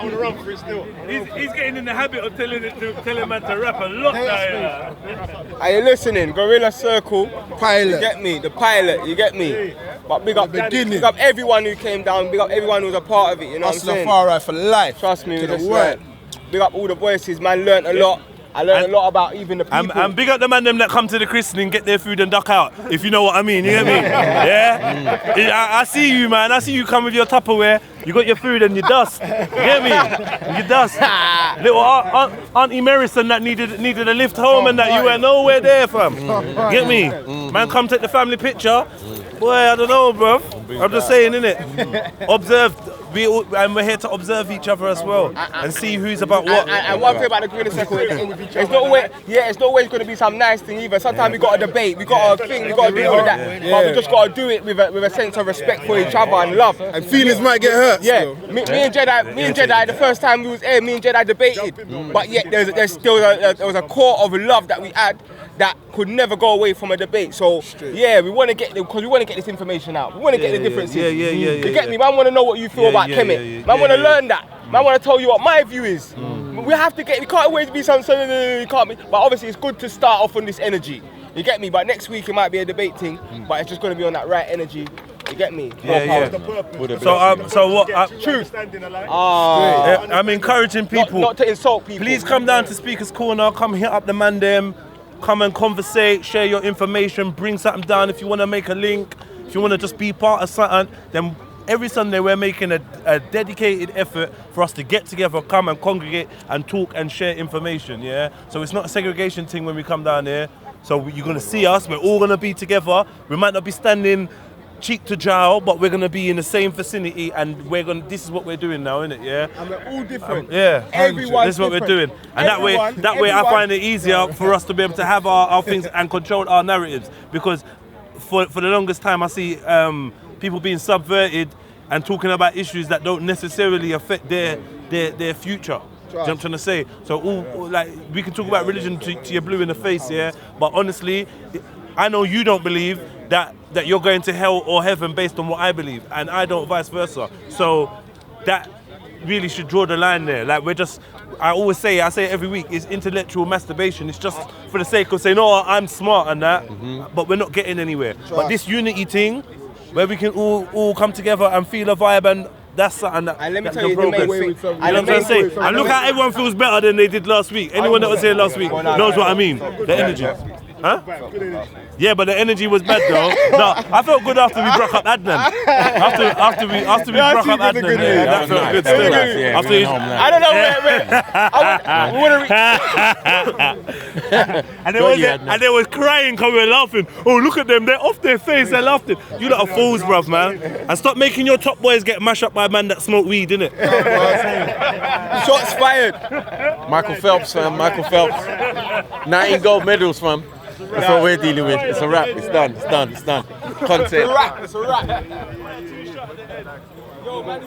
wanna run for it still. He's getting in the habit of telling man to rap a lot now. Are you listening? Gorilla Circle. Pilot. You get me? The pilot, you get me? But big up everyone who came down, big up everyone who was a part of it, you know what I'm saying? Far right for life. Trust me, that's right. Big up all the voices, man, learnt a lot. I learned a lot about even the people. And big up the man them that come to the christening, get their food and duck out, if you know what I mean, you get me? Yeah? I see you, man. I see you come with your Tupperware, you got your food and you dust. You get me? You dust. Little Auntie Marison that needed a lift home and that you were nowhere there, fam. Get me? Man, come take the family picture. Boy, I don't know, bruv. I'm just saying, innit? Observe. And we're here to observe each other as well and see who's about what. And one thing about the Gorilla Circle, it's not always going to be some nice thing either. Sometimes we got to debate, we got to think, we got to do all of that. But we just got to do it with a sense of respect for each other and love. And feelings might get hurt. Yeah, me and Jedi, the first time we was here, me and Jedi debated. But yet there was a core of love that we had that could never go away from a debate. So yeah, we want to get this information out. We want to get the differences. You get me? Man, want to know what you feel about Kemet. Man, want to learn that. Man, want to tell you what my view is. We have to we can't always be something. Can't be. But obviously, it's good to start off on this energy. You get me? But next week it might be a debate thing. But it's just going to be on that right energy. You get me? So what? Truth. I'm encouraging people not to insult people. Please come down to Speaker's Corner. Come hit up the man them. Come and conversate, share your information, bring something down. If you want to make a link, if you want to just be part of something, then every Sunday we're making a dedicated effort for us to get together, come and congregate and talk and share information, yeah? So it's not a segregation thing when we come down here. So you're going to see us, we're all going to be together. We might not be standing cheek to jowl, but we're going to be in the same vicinity and this is what we're doing now, isn't it, yeah? And we're all different. Yeah, everyone's this is what we're doing. And that way I find it easier for us to be able to have our things and control our narratives, because for the longest time I see people being subverted and talking about issues that don't necessarily affect their future. Do you know what I'm trying to say? So like we can talk about religion to your blue in the face, yeah? But honestly, I know you don't believe that you're going to hell or heaven based on what I believe, and I don't, vice versa. So that really should draw the line there. Like I say it every week, it's intellectual masturbation. It's just for the sake of saying, oh, I'm smart and that, but we're not getting anywhere. But this unity thing, where we can all come together and feel a vibe, and that's something that and let me tell you, the main thing, you know what I'm trying to say? And look how everyone feels better than they did last week. Anyone that was here last week knows what I mean. The energy. Huh? Yeah, but the energy was bad though. No, I felt good after we broke up Adnan. After we broke up Adnan, that felt good still. I don't know where and they was crying because we were laughing. Oh, look at them, they're off their face, they're laughing. You lot are fools, bruv, man. And stop making your top boys get mashed up by a man that smoke weed, innit? Shots fired. Michael Phelps, fam. Michael Phelps. 19 gold medals, fam. That's what we're dealing with. It's a wrap. It's done. It's done. It's done. Content. It's a wrap. Yo, man,